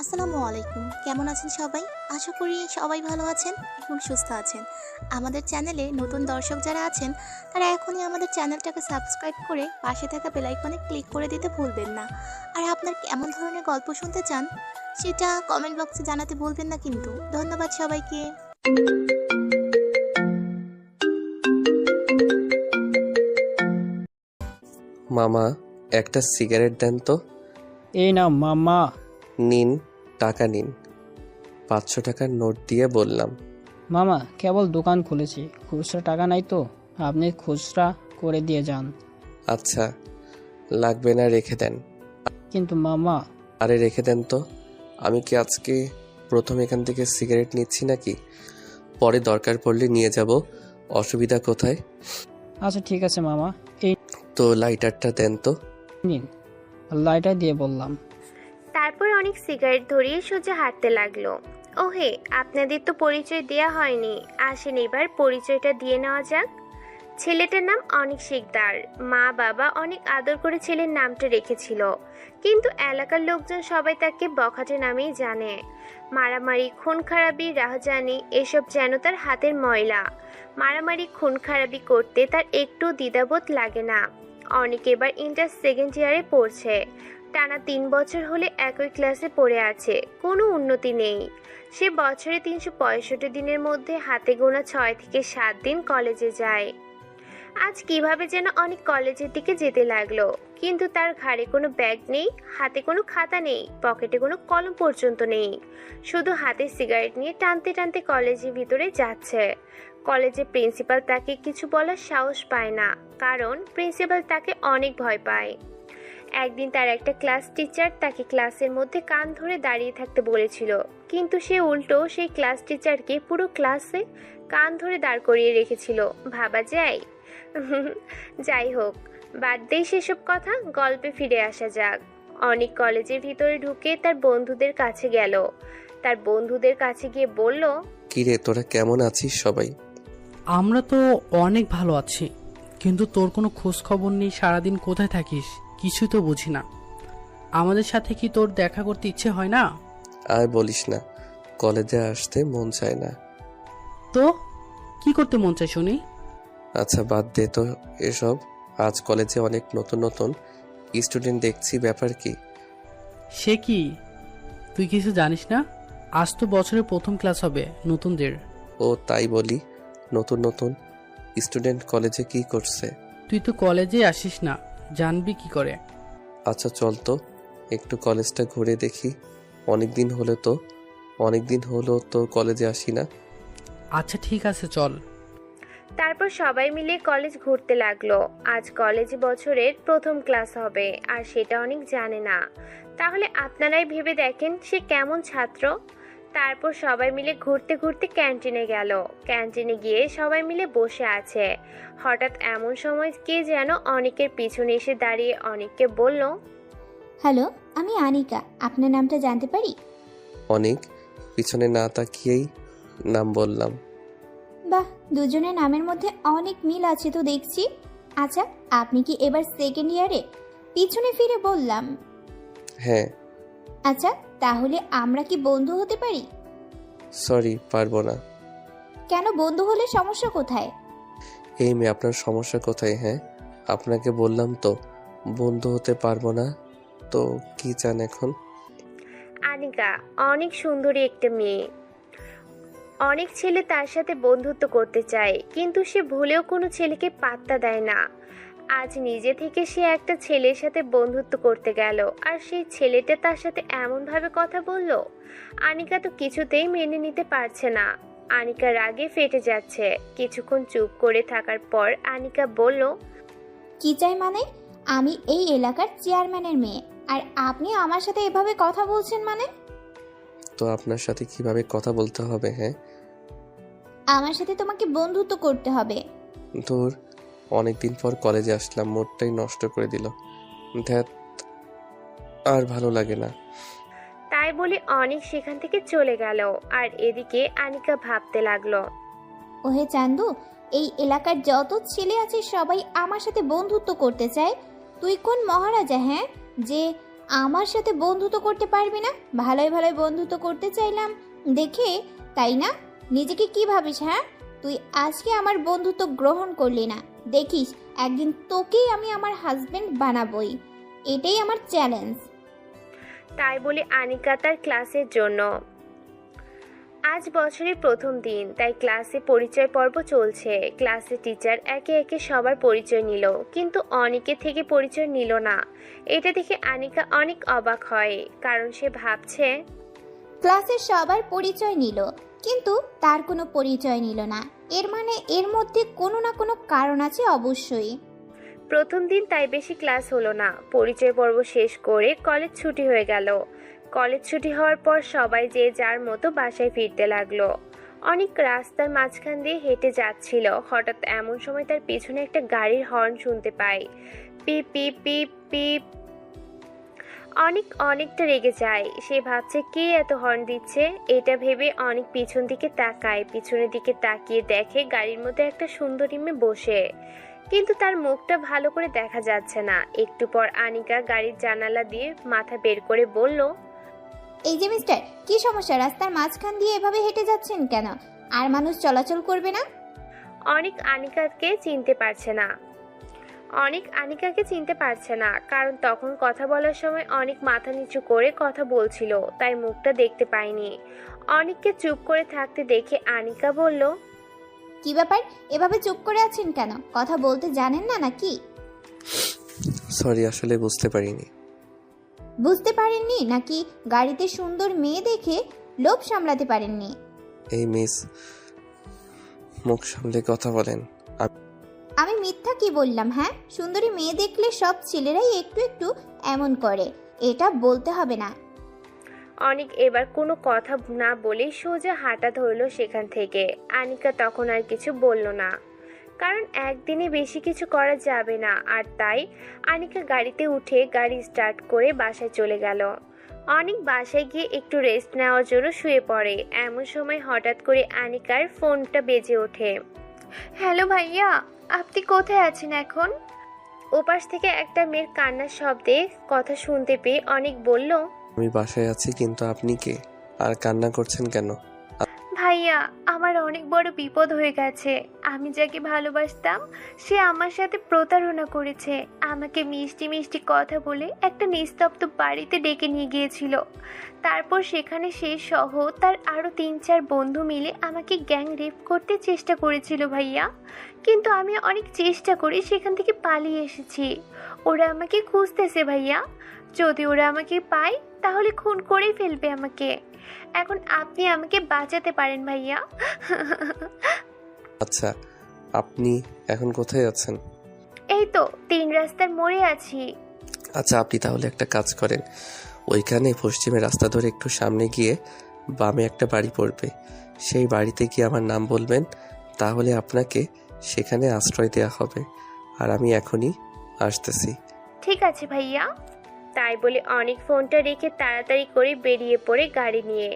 আসসালামু আলাইকুম। কেমন আছেন সবাই? আশা করি সবাই ভালো আছেন এবং সুস্থ আছেন। আমাদের চ্যানেলে নতুন দর্শক যারা আছেন, তারা এখনই আমাদের চ্যানেলটাকে সাবস্ক্রাইব করে পাশে থাকা বেল আইকনে ক্লিক করে দিতে ভুলবেন না। আর আপনার কেমন ধরনের গল্প শুনতে চান, সেটা কমেন্ট বক্সে জানাতে ভুলবেন না কিন্তু। ধন্যবাদ সবাইকে। মামা, একটা সিগারেট দেন তো। এই নাও মাম্মা। নিন, টাকা নিন। 500 টাকার নোট দিয়ে বললাম। মামা কেবল দোকান খুলেছি, খুচরা টাকা নাই তো, আপনি খুচরা করে দিয়ে যান। আচ্ছা, লাগবে না, রেখে দেন। কিন্তু মামা। আরে রেখে দেন তো। আমি কি আজকে প্রথম এখান থেকে সিগারেট নিচ্ছি নাকি? পরে দরকার পড়লে নিয়ে যাব, অসুবিধা কোথায়? আচ্ছা ঠিক আছে মামা, এই তো লাইটারটা দেন তো। নিন। লাইটার দিয়ে বললাম। তারপর অনেক সিগারেট ধরিয়ে সোজা হাঁটতে লাগলো। ওহে, আপনাদের তো পরিচয় দেয়া হয়নি, আসেন এবার পরিচয়টা দিয়ে নেওয়া যাক। ছেলেটার নাম অনিক শিকদার। মা বাবা অনেক আদর করে ছেলের নামটা রেখেছিল, কিন্তু এলাকার লোকজন সবাই তাকে বখাটে নামেই জানে। মারামারি, খুন খারাপি, রাহজানি এসব যেন তার হাতের ময়লা। মারামারি, খুন খারাপি করতে তার একটু দ্বিধাবোধ লাগে না। অনেক এবার ইন্টার সেকেন্ড ইয়ারে পড়ছে। টানা 3 বছর হলে একই ক্লাসে পড়ে আছে, কোনো উন্নতি নেই। সে বছরে 365 দিনের মধ্যে হাতে গোনা 6 থেকে 7 দিন কলেজে যায়। আজ কিভাবে যেন অনেক কলেজের দিকে যেতে লাগলো, কিন্তু তার ঘাড়ে কোনো ব্যাগ নেই, হাতে কোনো খাতা নেই, পকেটে কোনো কলম পর্যন্ত নেই। শুধু হাতে সিগারেট নিয়ে টানতে টানতে কলেজের ভিতরে যাচ্ছে। কলেজে প্রিন্সিপাল তাকে কিছু বলার সাহস পায় না, কারণ প্রিন্সিপাল তাকে অনেক ভয় পায়। একদিন তার একটা ক্লাস টিচার তাকে ক্লাসের মধ্যে কান ধরে দাঁড়িয়ে থাকতে বলেছিল, কিন্তু সে উল্টো সেই ক্লাস টিচারকে পুরো ক্লাসে কান ধরে দাঁড় করিয়ে রেখেছিল। ভাবা যায়? যাই হোক, বাদ দেই সেসব কথা, গল্পে ফিরে আসা যাক। অনেক কলেজের ভিতরে ঢুকে তার বন্ধুদের কাছে গেল। তার বন্ধুদের কাছে গিয়ে বলল, কিরে, তোরা কেমন আছিস সবাই? আমরা তো অনেক ভালো আছি, কিন্তু তোর কোনো খোঁজ খবর নেই। সারাদিন কোথায় থাকিস কিছু তো বুঝি না। আমাদের সাথে কি তোর দেখা করতে ইচ্ছে হয় না? আর বলিস না, কলেজে আসতে মন চায় না। তো কি করতে মন চায় শুনি? আচ্ছা বাদ দে তো এসব। আজ কলেজে অনেক নতুন নতুন স্টুডেন্ট দেখছি, ব্যাপার কি? সে কি, তুই কিছু জানিস না? আজ তো বছরের প্রথম ক্লাস হবে নতুনদের। ও তাই বলি, নতুন নতুন স্টুডেন্ট কলেজে কি করছে? তুই তো কলেজে আসিস না, জানবি কি করে? আচ্ছা চল তো একটু কলেজটা ঘুরে দেখি। অনেক দিন হলো তো কলেজে আসি না। আচ্ছা ঠিক আছে চল। তারপর সবাই মিলে কলেজ ঘুরতে লাগলো। আজ কলেজ বছরের প্রথম ক্লাস হবে, আর সেটা অনেক জানে না। তাহলে আপনারাই ভেবে দেখেন সে কেমন ছাত্র। তারপর সবাই মিলে ঘুরতে ঘুরতে ক্যান্টিনে গেল। ক্যান্টিনে গিয়ে সবাই মিলে বসে আছে। হঠাৎ এমন সময় কে যেন অনেকের পিছনে এসে দাঁড়িয়ে অনেককে বলল, হ্যালো, আমি আনিকা। আপনার নামটা জানতে পারি? অনেক পিছনে না তাকিয়েই নাম বললাম। বাহ, দুজনের নামের মধ্যে অনেক মিল আছে তো দেখছি। আচ্ছা, আপনি কি এবার সেকেন্ড ইয়ারে? পিছনে ফিরে বললাম। হ্যাঁ। আচ্ছা, তাহলে আমরা কি বন্ধু হতে পারি? সরি, পারবো না। কেন, বন্ধু হলে সমস্যা কোথায়? এই মেয়ে, আপনার সমস্যা কোথায়? হ্যাঁ, আপনাকে বললাম তো বন্ধু হতে পারবো না। তো কি চান এখন? আনিকা অনেক সুন্দরী একটা মেয়ে। অনেক ছেলে তার সাথে বন্ধুত্ব করতে চায়, কিন্তু সে ভুলেও কোনো ছেলেকে পাত্তা দেয় না। আজ নিজে থেকে সে একটা ছেলের সাথে বন্ধুত্ব করতে গেল, আর সেই ছেলেটা তার সাথে এমনভাবে কথা বলল। আনিকা তো কিছুতেই মেনে নিতে পারছে না। আনিকা রাগে ফেটে যাচ্ছে। কিছুক্ষণ চুপ করে থাকার পর আনিকা বলল, কি চাই মানে? আমি এই এলাকার চেয়ারম্যানের মেয়ে, আর আপনি আমার সাথে এভাবে কথা বলছেন মানে? তো আপনার সাথে কিভাবে কথা বলতে হবে? হ্যাঁ, আমার সাথে তোমাকে বন্ধুত্ব করতে হবে। ধুর, অনেকদিন পর কলেজে আসলাম, মোডটাই নষ্ট করে দিল। ধ্যাত, আর ভালো লাগে না। তাই বলে অনেক সেখান থেকে চলে গেল। আর এদিকে আনিকা ভাবতে লাগলো, ওহে চান্দু, এই এলাকার যত ছেলে আছে সবাই আমার সাথে বন্ধুত্ব করতে চায়। তুই কোন মহারাজা, হ্যাঁ, যে আমার সাথে বন্ধুত্ব করতে পারবি না? ভালোই ভালোই বন্ধুত্ব করতে চাইলাম দেখে, তাই না? নিজেকে কি ভাবিস? হ্যাঁ, তুই আজকে আমার বন্ধুত্ব গ্রহণ করলি না, দেখিস একদিন তোকেই আমি আমার হাজবেন্ড বানাবই। এটাই আমার চ্যালেঞ্জ। তাই বলে আনিকা তার ক্লাসের জন্য। আজ বছরের প্রথম দিন, তাই ক্লাসে পরিচয় পর্ব চলছে। ক্লাসে টিচার একে একে সবার পরিচয় নিল, কিন্তু অনেকের থেকে পরিচয় নিল না। এটা দেখে আনিকা অনেক অবাক হয়, কারণ সে ভাবছে ক্লাসের সবার পরিচয় নিল, কিন্তু তার কোনো পরিচয় নিল না। এর মানে এর মধ্যে কোনো না কোনো কারণ আছে অবশ্যই। প্রথম দিন তাই বেশি ক্লাস হলো না। পরিচয় পর্ব শেষ করে কলেজ ছুটি হয়ে গেল। কলেজ ছুটি হওয়ার পর সবাই যে যার মতো বাসায় ফিরতে লাগলো। অনেক রাস্তার মাঝখান দিয়ে হেঁটে যাচ্ছিল। হঠাৎ এমন সময় তার পিছনে একটা গাড়ির হর্ন শুনতে পায়। পিপ পিপ পিপ পিপ। অনেকটা রেগে যায়। সে ভাবছে কে এত হর্ন দিচ্ছে। এটা ভেবে অনেক পিছন দিকে তাকায়। পিছনের দিকে তাকিয়ে দেখে গাড়ির মধ্যে একটা সুন্দরী মেয়ে বসে, কিন্তু তার মুখটা ভালো করে দেখা যাচ্ছে না। একটু পর আনিকা গাড়ির জানালা দিয়ে মাথা বের করে বলল, এই যে মিস্টার, কি সমস্যা? রাস্তার মাঝখান দিয়ে এভাবে হেঁটে যাচ্ছেন কেন? আর মানুষ চলাচল করবে না? অনেক আনিকাকে চিনতে পারছে না, কারণ তখন কথা বলার সময় অনেক মাথা নিচু করে কথা বলছিল, তাই মুখটা দেখতে পায়নি। অনেককে চুপ করে থাকতে দেখে আনিকা বলল, কি ব্যাপার, এভাবে চুপ করে আছেন কেন? কথা বলতে জানেন না নাকি? সরি, আসলে বুঝতে পারিনি। বুঝতে পারেননি নাকি গাড়িতে সুন্দর মেয়ে দেখে লোভ সামলাতে পারেননি? এই মিস, মুখ সামলে কথা বলেন। আমি মিথ্যা কি বললাম? হ্যাঁ, সুন্দরী মেয়ে দেখলে সব ছেলেরাই একটু একটু এমন করে, এটা বলতে হবে না। অনেক এবার কোনো কথা না বলে সোজা হাঁটা ধরলো সেখান থেকে। আনিকা তখন আর কিছু বলল না, কারণ একদিনে বেশি কিছু করা যাবে না। আর তাই আনিকা গাড়িতে উঠে গাড়ি স্টার্ট করে বাসায় চলে গেল। অনেক বাসায় গিয়ে একটু রেস্ট নেওয়ার জন্য শুয়ে পড়ে। এমন সময় হঠাৎ করে আনিকার ফোনটা বেজে ওঠে। হ্যালো ভাইয়া, আপনি কোথায় আছেন এখন? ওপাশ থেকে একটা মেয়ের কান্নার শব্দে কথা শুনতে পেয়ে অনেক বলল, আমি বাসায় আছি, কিন্তু আপনি কে আর কান্না করছেন কেন? ভাইয়া, আমার অনেক বড় বিপদ হয়ে গেছে। আমি যাকে ভালোবাসতাম সে আমার সাথে প্রতারণা করেছে। আমাকে মিষ্টি মিষ্টি কথা বলে একটা নিস্তব্ধ বাড়িতে ডেকে নিয়ে গিয়েছিল। তারপর সেখানে সে সহ তার আরও 3-4 বন্ধু মিলে আমাকে গ্যাং রেপ করতে চেষ্টা করেছিল ভাইয়া। কিন্তু আমি অনেক চেষ্টা করে সেখান থেকে পালিয়ে এসেছি। ওরা আমাকে খুঁজতেছে ভাইয়া। যদি ওরা আমাকে পায় তাহলে খুন করেই ফেলবে আমাকে। এখন আপনি আমাকে বাঁচাতে পারেন ভাইয়া। আচ্ছা, আপনি এখন কোথায় আছেন? এই তো 3 রাস্তার মোড়ে আছি। আচ্ছা, আপনি তাহলে একটা কাজ করেন, ওইখানে পশ্চিমে রাস্তা ধরে একটু সামনে গিয়ে বামে একটা বাড়ি পড়বে। সেই বাড়িতে গিয়ে আমার নাম বলবেন, তাহলে আপনাকে সেখানে আশ্রয় দেওয়া হবে। আর আমি এখনই আসতেছি। ঠিক আছে ভাইয়া। তাই বলে অনেক ফোনটা রেখে তাড়াতাড়ি করে বেরিয়ে পড়ে গাড়ি নিয়ে।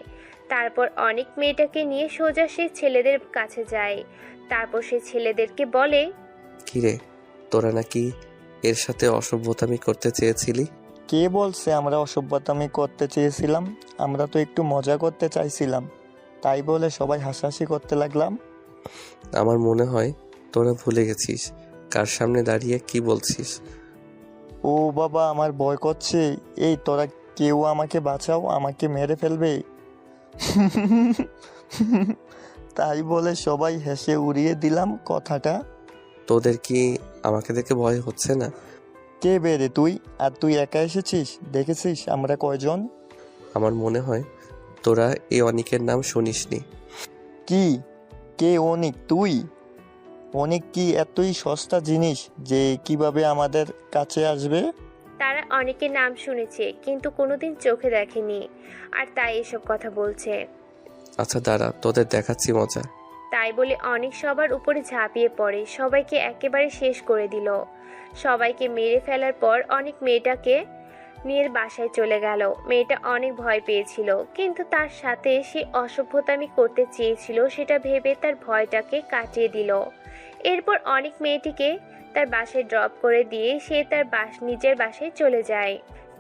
তারপর অনেক মেয়েটাকে নিয়ে সোজা সেই ছেলেদের কাছে যায়। তারপর সে ছেলেদেরকে বলে, কিরে, তোরা নাকি এর সাথে অসভ্যতামি করতে চেয়েছিলি? কে বলছে আমরা অসভ্যতামি করতে চেয়েছিলাম? আমরা তো একটু মজা করতে চাইছিলাম, তাই বলে সবাই হাসাহাসি করতে লাগলাম। আমার মনে হয় তোরা ভুলে গেছিস কার সামনে দাঁড়িয়ে কি বলছিস। ও বাবা, আমার ভয় করছে। এই তোরা কেউ আমাকে বাঁচাও, আমাকে মেরে ফেলবে। তাই বলে সবাই হেসে উড়িয়ে দিলাম কথাটা। তোদের কি আমাকে দেখে ভয় হচ্ছে না? কে বেরে তুই? আর তুই একা এসেছিস? দেখেছিস আমরা কয়জন? আমার মনে হয় তোরা এই অনিকের নাম শুনিসনি। কি? কে অনিক? তুই? অনিক কি এতই সস্তা জিনিস যে কিভাবে আমাদের কাছে আসবে? তারা অনেকের নাম শুনেছে কিন্তু কোনোদিন চোখে দেখেনি, আর তাই এসব কথা বলছে। আচ্ছা দাঁড়া, তোদের দেখাচ্ছি মজা। তাই বলে অনেক সবার উপরে ঝাঁপিয়ে পড়ে, সবাইকে একেবারে শেষ করে দিল। সবাইকে মেরে ফেলার পর অনেক মেয়েটাকে নিয়ে বাসায় চলে গেল। মেয়েটা অনেক ভয় পেয়েছিল, কিন্তু তার সাথে সে অসভ্যতামি করতে চেয়েছিল সেটা ভেবে তার ভয়টাকে কাটিয়ে দিল। এরপর অনেক মেয়েটিকে তার বাসায় ড্রপ করে দিয়ে সে তার নিজের বাসায় চলে যায়।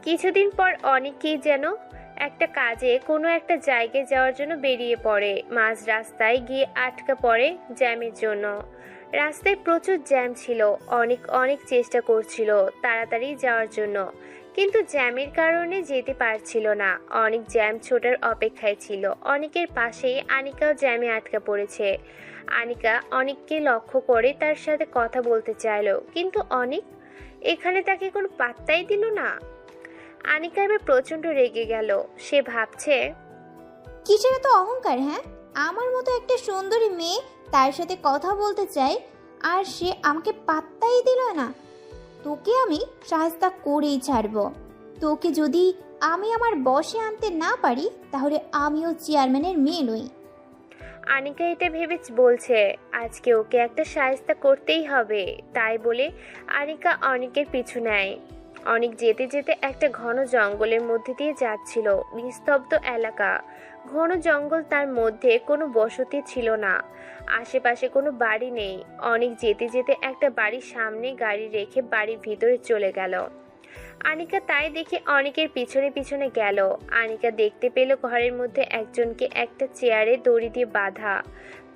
কিছুদিন পর অনেকেই যেন একটা কাজে কোনো একটা জায়গায় যাওয়ার জন্য বেরিয়ে পড়ে। মাঝ রাস্তায় গিয়ে আটকা পড়ে জ্যামের জন্য। রাস্তায় প্রচুর জ্যাম ছিল। অনেক চেষ্টা করছিল তাড়াতাড়ি যাওয়ার জন্য, কিন্তু জ্যামের কারণে যেতে পারছিল না। অনেক জ্যাম ছোটার অপেক্ষায় ছিল। অনেকের পাশেই আনিকাও জ্যামে আটকা পড়েছে। আনিকা অনেককে লক্ষ্য করে তার সাথে কথা বলতে চাইল, কিন্তু অনেক এখানে তাকে কোনো পাত্তাই দিল না। আনিকা এবার প্রচন্ড রেগে গেল। সে ভাবছে, কিসের এত অহংকার, হ্যাঁ? আমার মতো একটা সুন্দরী মেয়ে তার সাথে কথা বলতে চাই, আর সে আমাকে পাত্তাই দিল না। তোকে আমি সাহায্য করেই ছাড়বো। তোকে যদি আমি আমার বশে আনতে না পারি, তাহলে আমিও চেয়ারম্যানের মেয়ে নই। আনিকা এটা ভেবে বলছে আজকে ওকে একটা সাহায্য করতেই হবে। তাই বলে আনিকা অনেকের পিছু নেয়। অনেক যেতে যেতে একটা ঘন জঙ্গলের মধ্যে দিয়ে যাচ্ছিল। নিস্তব্ধ এলাকা, ঘন জঙ্গল, তার মধ্যে কোনো বসতি ছিল না। আশেপাশে কোনো বাড়ি নেই। অনেক যেতে যেতে একটা বাড়ির সামনে গাড়ি রেখে বাড়ির ভিতরে চলে গেল। আনিকা তাই দেখে অনেকের পিছনে পিছনে গেল। আনিকা দেখতে পেল ঘরের মধ্যে একজনকে একটা চেয়ারে দড়ি দিয়ে বাঁধা।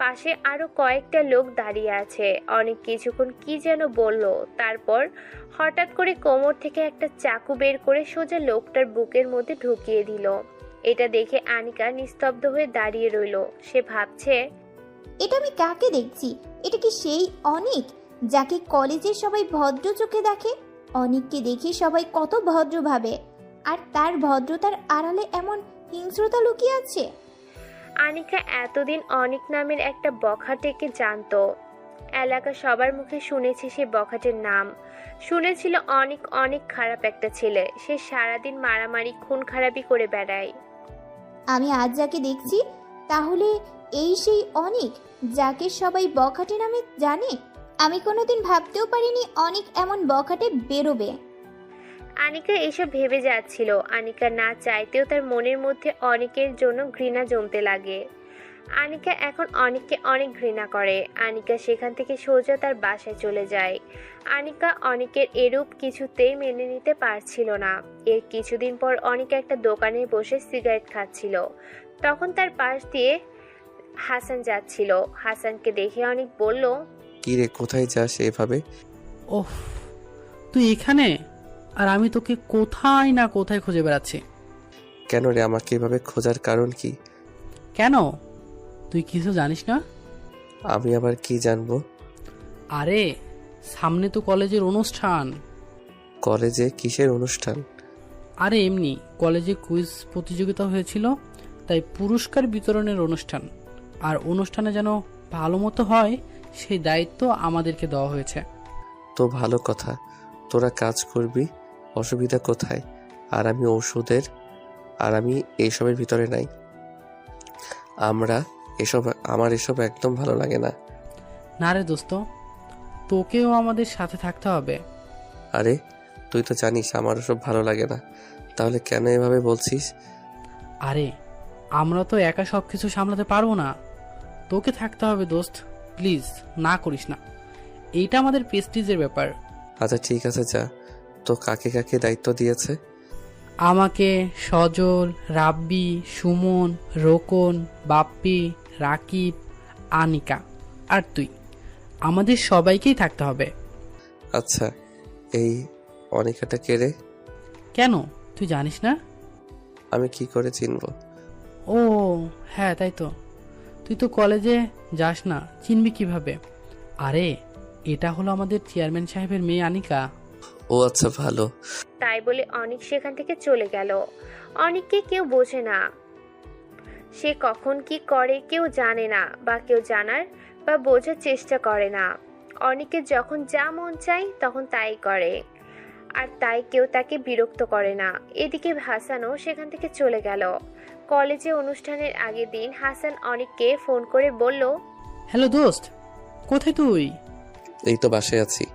পাশে আরো কয়েকটা লোক দাঁড়িয়ে আছে। অনেক কিছুক্ষণ কি যেন বলল, তারপর হঠাৎ করে কোমর থেকে একটা চাকু বের করে সোজা লোকটার বুকের মধ্যে ঢুকিয়ে দিল। এটা দেখে আনিকা নিস্তব্ধ হয়ে দাঁড়িয়ে রইল। সে ভাবছে, এটা আমি কাকে দেখছি? এটা কি সেই অনিক যাকে কলেজের সবাই ভদ্র চোখে দেখে? অনিককে দেখে সবাই কত ভদ্র ভাবে, আর তার ভদ্রতার আড়ালে এমন হিংস্রতা লুকিয়ে আছে। আনিকা এতদিন অনিক নামের একটা বখাটেকে জানতো। এলাকা সবার মুখে শুনেছে সে বখাটের নাম। শুনেছিল অনেক খারাপ একটা ছেলে। সে সারাদিন মারামারি খুন খারাপি করে বেড়ায়। আমি আজ যাকে দেখছি, তাহলে এই সেই অনিক যাকে সবাই বখাটে নামে জানে। আমি কোনোদিন ভাবতেও পারিনি অনিক এমন বখাটে বেরোবে। আনিকা এসব ভেবে যাচ্ছিল। আনিকা না চাইতেও তার মনের মধ্যে অনেকের জন্য ঘৃণা জমতে লাগে। আনিকা এখন অনেককে অনেক ঘৃণা করে। আনিকা সেখান থেকে সোজা তার বাসায় চলে যায়। আনিকা অনেকের এরূপ কিছুতেই মেনে নিতে পারছিল না। এর কিছুদিন পর অনিকা একটা দোকানে বসে সিগারেট খাচ্ছিল। তখন তার পাশ দিয়ে হাসান যাচ্ছিল। হাসানকে দেখে অনেক বলল, কি রে, কোথায় যাস এভাবে? ওহ, তুই এখানে? আর আমি তোকে কোথায় না কোথায় খুঁজে বেড়াচ্ছি। কেন রে, আমাকে এভাবে খোঁজার কারণ কি? কেন, তুই কিছু জানিস না? আমি আবার কি জানবো? আরে সামনে তো কলেজের অনুষ্ঠান। কলেজে কিসের অনুষ্ঠান? আরে এমনি কলেজে কুইজ প্রতিযোগিতা হয়েছিল, তাই পুরস্কার বিতরণের অনুষ্ঠান। আর অনুষ্ঠানে যেন ভালো মতো হয় সেই দায়িত্ব আমাদেরকে দেওয়া হয়েছে। তো ভালো কথা, তোরা কাজ করবি, অসুবিধা কোথায়? আর আমি এইসবের ভিতরে নাই। আমার এসব একদম ভালো লাগে না। না রে দোস্ত, তোকেও আমাদের সাথে থাকতে হবে। আরে তুই তো জানিস আমার ওসব ভালো লাগে না, তাহলে কেন এভাবে বলছিস? আরে আমরা তো একা সব কিছু সামলাতে পারবো না, তোকে থাকতে হবে দোস্ত। প্লিজ না করিস না, এইটা আমাদের প্রেস্টিজের ব্যাপার। আচ্ছা ঠিক আছে, যা। তো কাকে কাকে দায়িত্ব দিয়েছে? আমাকে, সজল, রাব্বি, সুমন, রোকন, বাপ্পি, রাকিব, আনিকা আর তুই, আমাদের সবাইকেই থাকতে হবে। আচ্ছা, এই অনিকাটা কে রে? কেন, তুই জানিস না? আমি কি করে চিনবো? ও হ্যাঁ, তাই তো, তুই তো কলেজে যাস না, চিনবি কিভাবে? আরে এটা হলো আমাদের চেয়ারম্যান সাহেবের মেয়ে আনিকা। ও আচ্ছা, ভালো। তাই বলে অনিক সেখান থেকে চলে গেল। অনিককে কেউ বোঝে না। সে কখন কি করে কেউ জানে না, বা কেউ জানার বা বোঝার চেষ্টা করে না। অনিকের যখন যা মন চায় তখন তাই করে, আর তাই কেউ তাকে বিরক্ত করে না। এদিকে হাসানও সেখান থেকে চলে গেল। কলেজে অনুষ্ঠানের আগের দিন হাসান অনিককে ফোন করে বলল, হ্যালো দোস্ত, কোথায় তুই? এই তো বাসায় আছি।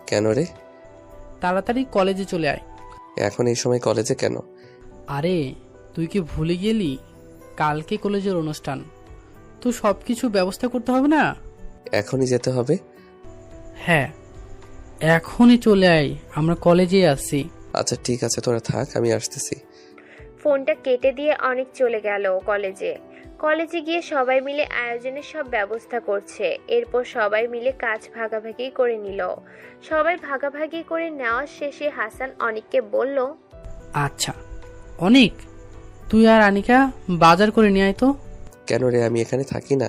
কেন রে? তাড়াতাড়ি কলেজে চলে আয়। এখন এই সময় কলেজে কেন? আরে তুই কি ভুলে গেলি, কালকে কলেজের অনুষ্ঠান, তো সব কিছু ব্যবস্থা করতে হবে না? এখনই যেতে হবে? হ্যাঁ, এখনই চলে আয়, আমরা কলেজে আসছি। আচ্ছা ঠিক আছে, তোরা থাক, আমি আসতেছি। ফোনটা কেটে দিয়ে অনেক চলে গেল কলেজে। কলেজে গিয়ে সবাই মিলে আয়োজনের সব ব্যবস্থা করছে। এরপর সবাই মিলে কাজ ভাগাভাগি করে নিল। সবাই ভাগাভাগি করে নেওয়ার শেষে হাসান অনিককে বলল, আচ্ছা অনেক, তুই আর আনিকা বাজার করে নিয়ে আয় তো। কেন রে, আমি এখানে থাকি না?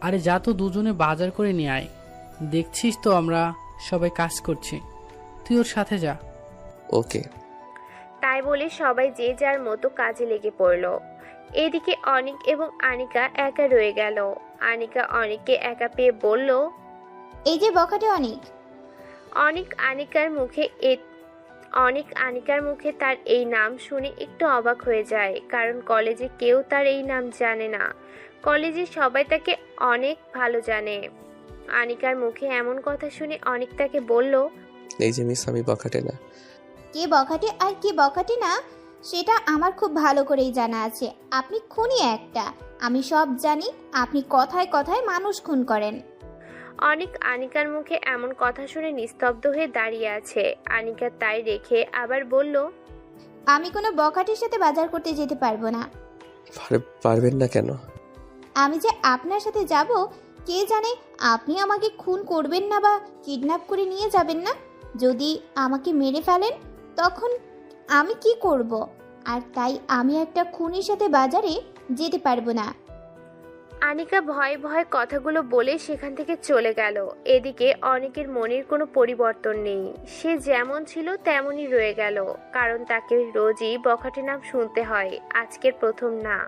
আরে যা তো, দুজনে বাজার করে নিয়ে আয়। দেখছিস তো আমরা সবাই কাজ করছি, তুই ওর সাথে যা। ওকে। তাই বলে সবাই যে যার মতো কাজে লেগে পড়ল। এদিকে অনিক এবং আনিকা একা রয়ে গেল। আনিকা অনিককে একা পেয়ে বলল, এই যে বখাটে অনেক। অনিক আনিকার মুখে তার এই নাম শুনে একটু অবাক হয়ে যায়, কারণ কলেজে কেউ তার এই নাম জানে না। কলেজে সবাই তাকে অনেক ভালো জানে। আনিকার মুখে এমন কথা শুনে অনিক তাকে বলল, এই যে মিস, আমি বখাটে না। কে বখাটে আর কে বখাটে না সেটা আমার খুব ভালো করেই জানা আছে। আপনি খুনি একটা, আমি সব জানি। আপনি কথায় কথায় মানুষ খুন করেন। অনিক আনিকার মুখে এমন কথা শুনে নিস্তব্ধ হয়ে দাঁড়িয়ে আছে। আনিকা তাই রেখে আবার বলল, আমি কোনো বখাটের সাথে বাজার করতে যেতে পারবো না। পারবেন না কেন? আমি যে আপনার সাথে যাব, কে জানে আপনি আমাকে খুন করবেন না বা কিডন্যাপ করে নিয়ে যাবেন না। যদি আমাকে মেরে ফেলেন তখন আমি কি করব? আর তাই আমি একটা খুনির সাথে বাজারে যেতে পারবো না। আনিকা ভয়ে ভয়ে কথাগুলো বলে সেখান থেকে চলে গেল। এদিকে অনেকের মনের কোনো পরিবর্তন নেই, সে যেমন ছিল তেমনই রয়ে গেল, কারণ তাকে রোজই বখাটে নাম শুনতে হয়, আজকের প্রথম না।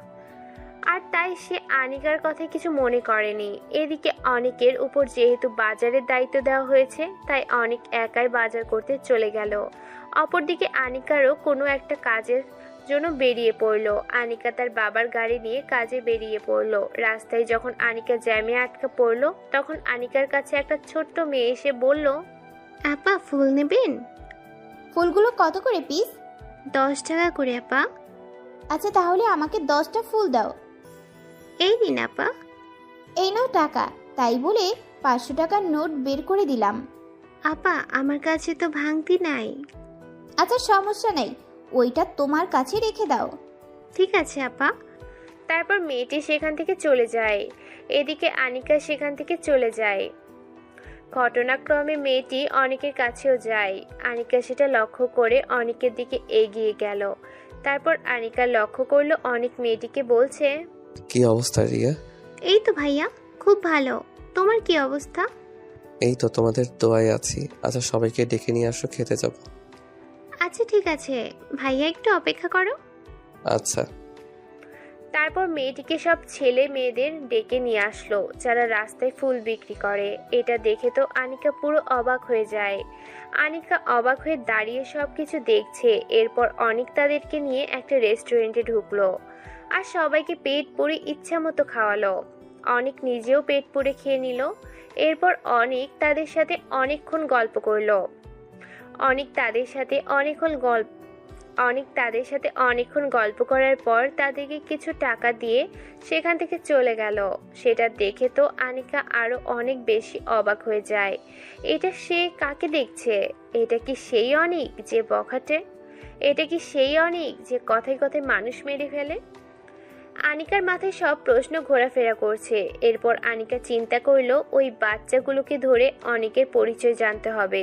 আর তাই সে আনিকার কথায় কিছু মনে করেনি। এদিকে অনেকের উপর যেহেতু বাজারের দায়িত্ব দেওয়া হয়েছে, তাই অনেক একাই বাজার করতে চলে গেল। অপরদিকে আনিকারও কোনো একটা কাজের জন্য বেরিয়ে পড়লো। আনিকা তার বাবার গাড়ি নিয়ে কাজে বেরিয়ে পড়লো। রাস্তায় যখন আনিকা জ্যামে আটকা পড়লো, তখন আনিকার কাছে একটা ছোট্ট মেয়ে এসে বলল, আপা ফুল নেবেন? ফুলগুলো কত করে পিস? 10 টাকা করে আপা। আচ্ছা তাহলে আমাকে 10টা ফুল দাও। এই নিন আপা। এই নাও টাকা। তাই বলে 500 টাকার নোট বের করে দিলাম। আপা আমার কাছে তো ভাঙতি নাই। আচ্ছা সমস্যা নেই, ওইটা তোমার কাছে রেখে দাও। ঠিক আছে আপা। তারপর মেয়েটি সেখান থেকে চলে যায়। এদিকে আনিকা সেখান থেকে চলে যায়। ঘটনাক্রমে মেয়েটি অনেকের কাছেও যায়। আনিকা সেটা লক্ষ্য করে অনেকের দিকে এগিয়ে গেল। তারপর আনিকা লক্ষ্য করলো অনেক মেয়েটিকে বলছে, কি অবস্থা রিয়া? এই তো ভাইয়া, খুব ভালো। তোমার কি অবস্থা? এই তো তোমাদের দোয়ায় আছি। আচ্ছা সবাইকে ডেকে নিয়ে আসো, খেতে যাব। আচ্ছা ঠিক আছে ভাইয়া, একটু অপেক্ষা করো। আচ্ছা। তারপর মেয়েটিকে সব ছেলে মেয়েদের ডেকে নিয়ে আসলো, যারা রাস্তায় ফুল বিক্রি করে। এটা দেখে তো আনিকা পুরো অবাক হয়ে যায়। আনিকা অবাক হয়ে দাঁড়িয়ে সব কিছু দেখছে। এরপর অনেক তাদেরকে নিয়ে একটা রেস্টুরেন্টে ঢুকলো আর সবাইকে পেট পুরে ইচ্ছা মতো খাওয়ালো। অনেক নিজেও পেট পুরে খেয়ে নিল। এরপর অনেক তাদের সাথে অনেকক্ষণ গল্প করলো। অনেক তাদের সাথে অনেকক্ষণ গল্প করার পর তাদেরকে কিছু টাকা দিয়ে সেখান থেকে চলে গেল। সেটা দেখে তো আনিকা আরো অনেক বেশি অবাক হয়ে যায়। এটা সে কাকে দেখছে? এটা কি সেই অনিক যে বখাটে? এটা কি সেই অনিক যে কথায় কথায় মানুষ মেরে ফেলে? আনিকার মাথায় সব প্রশ্ন ঘোরাফেরা করছে। এরপর আনিকা চিন্তা করলো ওই বাচ্চাগুলোকে ধরে অনেকের পরিচয় জানতে হবে।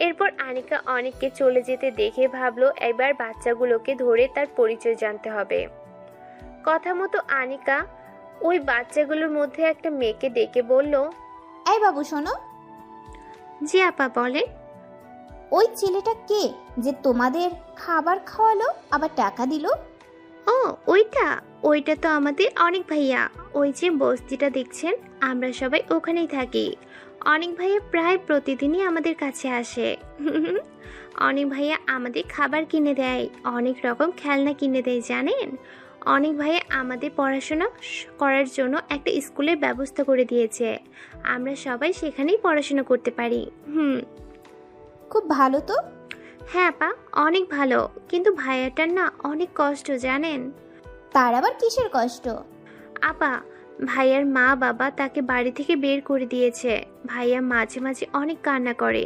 এরপর আনিকা অনেককে চলে যেতে দেখে ভাবলো এবার বাচ্চাগুলোকে ধরে তার পরিচয় জানতে হবে। কথা মতো আনিকা ওই বাচ্চাগুলোর মধ্যে একটা মেয়েকে ডেকে বলল, এই বাবু শোনো। জি আপা বলেন। ওই ছেলেটা কে যে তোমাদের খাবার খাওয়ালো আবার টাকা দিল? ও ওইটা তো আমাদের অনেক ভাইয়া। ওই যে বস্তিটা দেখছেন, আমরা সবাই ওখানেই থাকি। অনেক ভাইয়া প্রায় প্রতিদিনই আমাদের কাছে আসে। অনেক ভাইয়া আমাদের খাবার কিনে দেয়, অনেক রকম খেলনা কিনে দেয় জানেন। অনেক ভাইয়া আমাদের পড়াশোনা করার জন্য একটা স্কুলের ব্যবস্থা করে দিয়েছে। আমরা সবাই সেখানেই পড়াশোনা করতে পারি। খুব ভালো তো। হ্যাঁ আপা, অনেক ভালো। কিন্তু ভাইয়াটার না অনেক কষ্ট জানেন। তার আবার কিসের কষ্ট? আপা, ভাইয়ার মা বাবা তাকে বাড়ি থেকে বের করে দিয়েছে। ভাইয়া মাঝে মাঝে অনেক কান্না করে।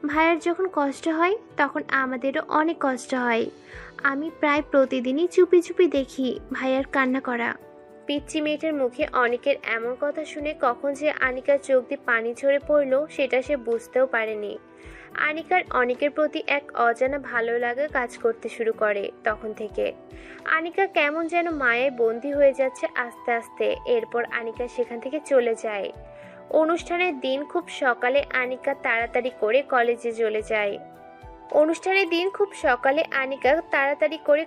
ভাইয়ার যখন কষ্ট হয় তখন আমাদেরও অনেক কষ্ট হয়। আমি প্রায় প্রতিদিনই চুপি চুপি দেখি ভাইয়ার কান্না করা। পিচ্চি মেয়েটার মুখে অনেকের এমন কথা শুনে কখন যে আনিকার চোখ দিয়ে পানি ঝরে পড়লো সেটা সে বুঝতেও পারেনি। আনিকার অনেকের প্রতি এক অজানা ভালো লাগা কাজ করতে শুরু করে তখন থেকে। আনিকা কেমন যেন মায়ায় বন্দী হয়ে যাচ্ছে আস্তে আস্তে। এরপর আনিকা সেখান থেকে চলে যায়। অনুষ্ঠানের দিন খুব সকালে আনিকা তাড়াতাড়ি করে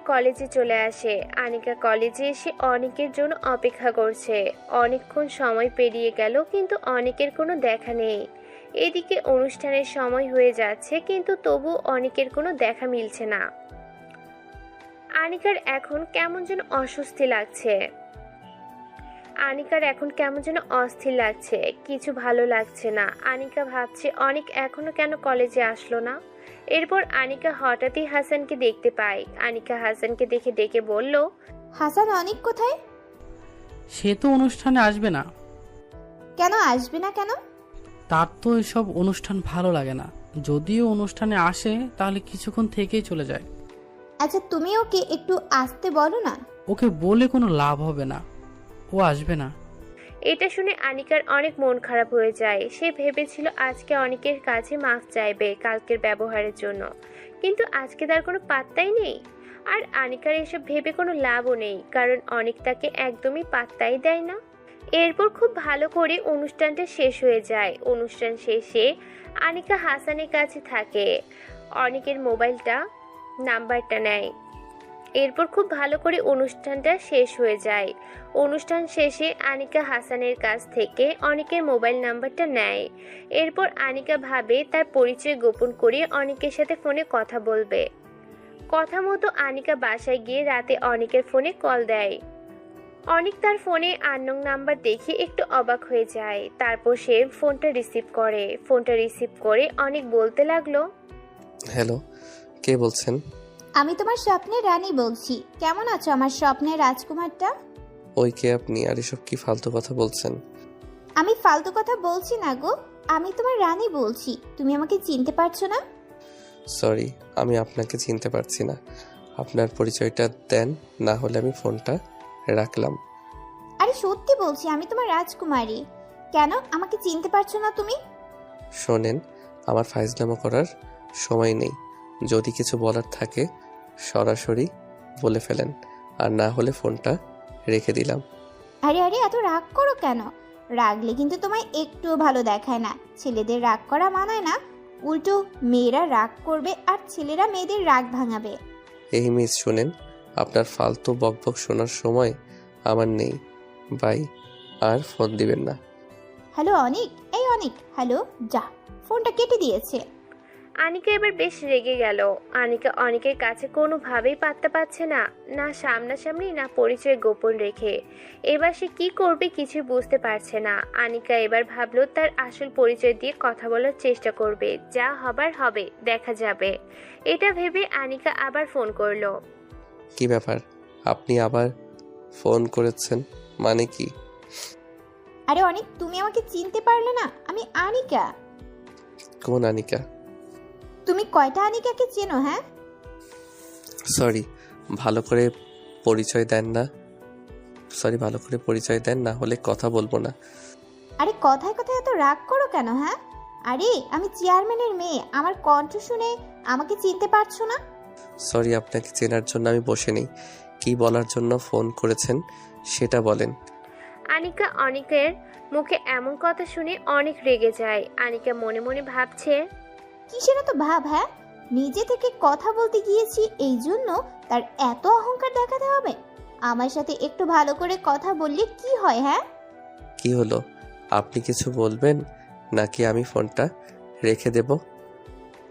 কলেজে চলে আসে। আনিকা কলেজে এসে অনেকের জন্য অপেক্ষা করছে। অনেকক্ষণ সময় পেরিয়ে গেল কিন্তু অনেকের কোনো দেখা নেই। এদিকে অনুষ্ঠানের সময় হয়ে যাচ্ছে কিন্তু তবু অনেকের কোনো দেখা মিলছে না। আনিকার এখন কেমন যেন অস্থির লাগছে, কিছু ভালো লাগছে না। আনিকা ভাবছে অনেক এখনো কেন কলেজে আসলো না। এরপর আনিকা হঠাৎই হাসানকে দেখতে পায়। আনিকা হাসানকে দেখে ডেকে বলল, হাসান, অনেক কোথায়? সে তো অনুষ্ঠানে আসবে না। কেন আসবে না কেন? তার তো এসব অনুষ্ঠান ভালো লাগে না। যদিও অনুষ্ঠানে আসে তাহলে কিছুক্ষণ থেকেই চলে যায়। আচ্ছা, তুমি ওকে একটু আসতে বলো না। ওকে বলে কোনো লাভ হবে না, ও আসবে না। এটা শুনে আনিকার অনেক মন খারাপ হয়ে যায়। সে ভেবেছিল আজকে অনেকের কাছে মাফ চাইবে কালকের ব্যবহারের জন্য, কিন্তু আজকে তার কোনো পাত্তাই নেই। আর আনিকার এসব ভেবে কোনো লাভও নেই, কারণ অনেক তাকে একদমই পাত্তাই দেয় না। এরপর খুব ভালো করে অনুষ্ঠানটা শেষ হয়ে যায়। অনুষ্ঠান শেষে আনিকা হাসানের কাছে থাকে। অনেকের নাম্বারটা নেয়। এরপর খুব ভালো করে অনুষ্ঠানটা শেষ হয়ে যায়। অনুষ্ঠান শেষে আনিকা হাসানের কাছ থেকে অনেকের মোবাইল নাম্বারটা নেয়। এরপর আনিকা ভাবে তার পরিচয় গোপন করে অনেকের সাথে ফোনে কথা বলবে। কথা মতো আনিকা বাসায় গিয়ে রাতে অনেকের ফোনে কল দেয়। অনেক তার ফোনে আননোন নাম্বার দেখে একটু অবাক হয়ে যায়। তারপর সে ফোনটা রিসিভ করে অনেক বলতে লাগলো, হ্যালো, কে বলছেন? আমি তোমার স্বপ্নের রানী বলছি। কেমন আছো আমার স্বপ্নের রাজকুমারটা? ওই কে আপনি? আর এসব কি ফালতু কথা বলছেন? আমি ফালতু কথা বলছি না গো, আমি তোমার রানী বলছি। তুমি আমাকে চিনতে পারছো না? সরি, আমি আপনাকে চিনতে পারছি না। আপনার পরিচয়টা দেন, না হলে আমি ফোনটা রাখলাম। আরে সত্যি বলছি, আমি তোমার রাজকুমারী। কেন আমাকে চিনতে পারছো না তুমি? শোনেন, আমার ফাইজলামো করার সময় নেই। যদি কিছু বলার থাকে সরাসরি বলে ফেলেন, আর না হলে ফোনটা রেখে দিলাম। আরে আরে, এত রাগ করো কেন? রাগলে কিন্তু তোমায় একটুও ভালো দেখায় না। ছেলেদের রাগ করা মানায় না। উল্টো মেয়েরা রাগ করবে আর ছেলেরা মেয়েদের রাগ ভাঙাবে। এই মিস, শুনেন, আপনার ফালতু বকবক শোনার সময় আমার নেই। বাই, আর ফোন দিবেন না। হ্যালো অনিক, এই অনিক, হ্যালো। যা, ফোনটা কেটে দিয়েছে। আনিকা এবার বেশ রেগে গেল। আনিকা অনেকের কাছে কোনোভাবেই পাত্তা পাচ্ছে না, না সামনাসামনি না পরিচয় গোপন রেখে। এবার সে কি করবে কিছু বুঝতে পারছে না। আনিকা এবার ভাবলো তার আসল পরিচয় দিয়ে কথা বলার চেষ্টা করবে। যা হবার হবে, দেখা যাবে। এটা ভেবে আনিকা আবার ফোন করলো। কি ব্যাপার, আপনি আবার ফোন করেছেন? মানে কি? আরে অনিক, তুমি আমাকে চিনতে পারলে না? আমি আনিকা। কোন আনিকা? তুমি কয়টা আনিকাকে চেনো? হ্যাঁ, সরি, ভালো করে পরিচয় দেন না হলে কথা বলবো না। আরে কথায় কথায় এত রাগ করো কেন? হ্যাঁ, আরে আমি চেয়ারম্যানের মেয়ে, আমার কণ্ঠ শুনে আমাকে চিনতে পারছো না? সরি, আপনাকে চেনার জন্য আমি বসে নেই। কি বলার জন্য ফোন করেছেন সেটা বলেন। আনিকা অনেকের মুখে এমন কথা শুনে অনেক রেগে যায়। আনিকা মনে মনে ভাবছে, কিসের এত ভাব? হ্যাঁ, নিজে থেকে কথা বলতে গিয়েছি এই জন্য তার এত অহংকার দেখাতে হবে? আমার সাথে একটু ভালো করে কথা বললে কি হয়? হ্যাঁ, কি হলো, আপনি কিছু বলবেন নাকি আমি ফোনটা রেখে দেব?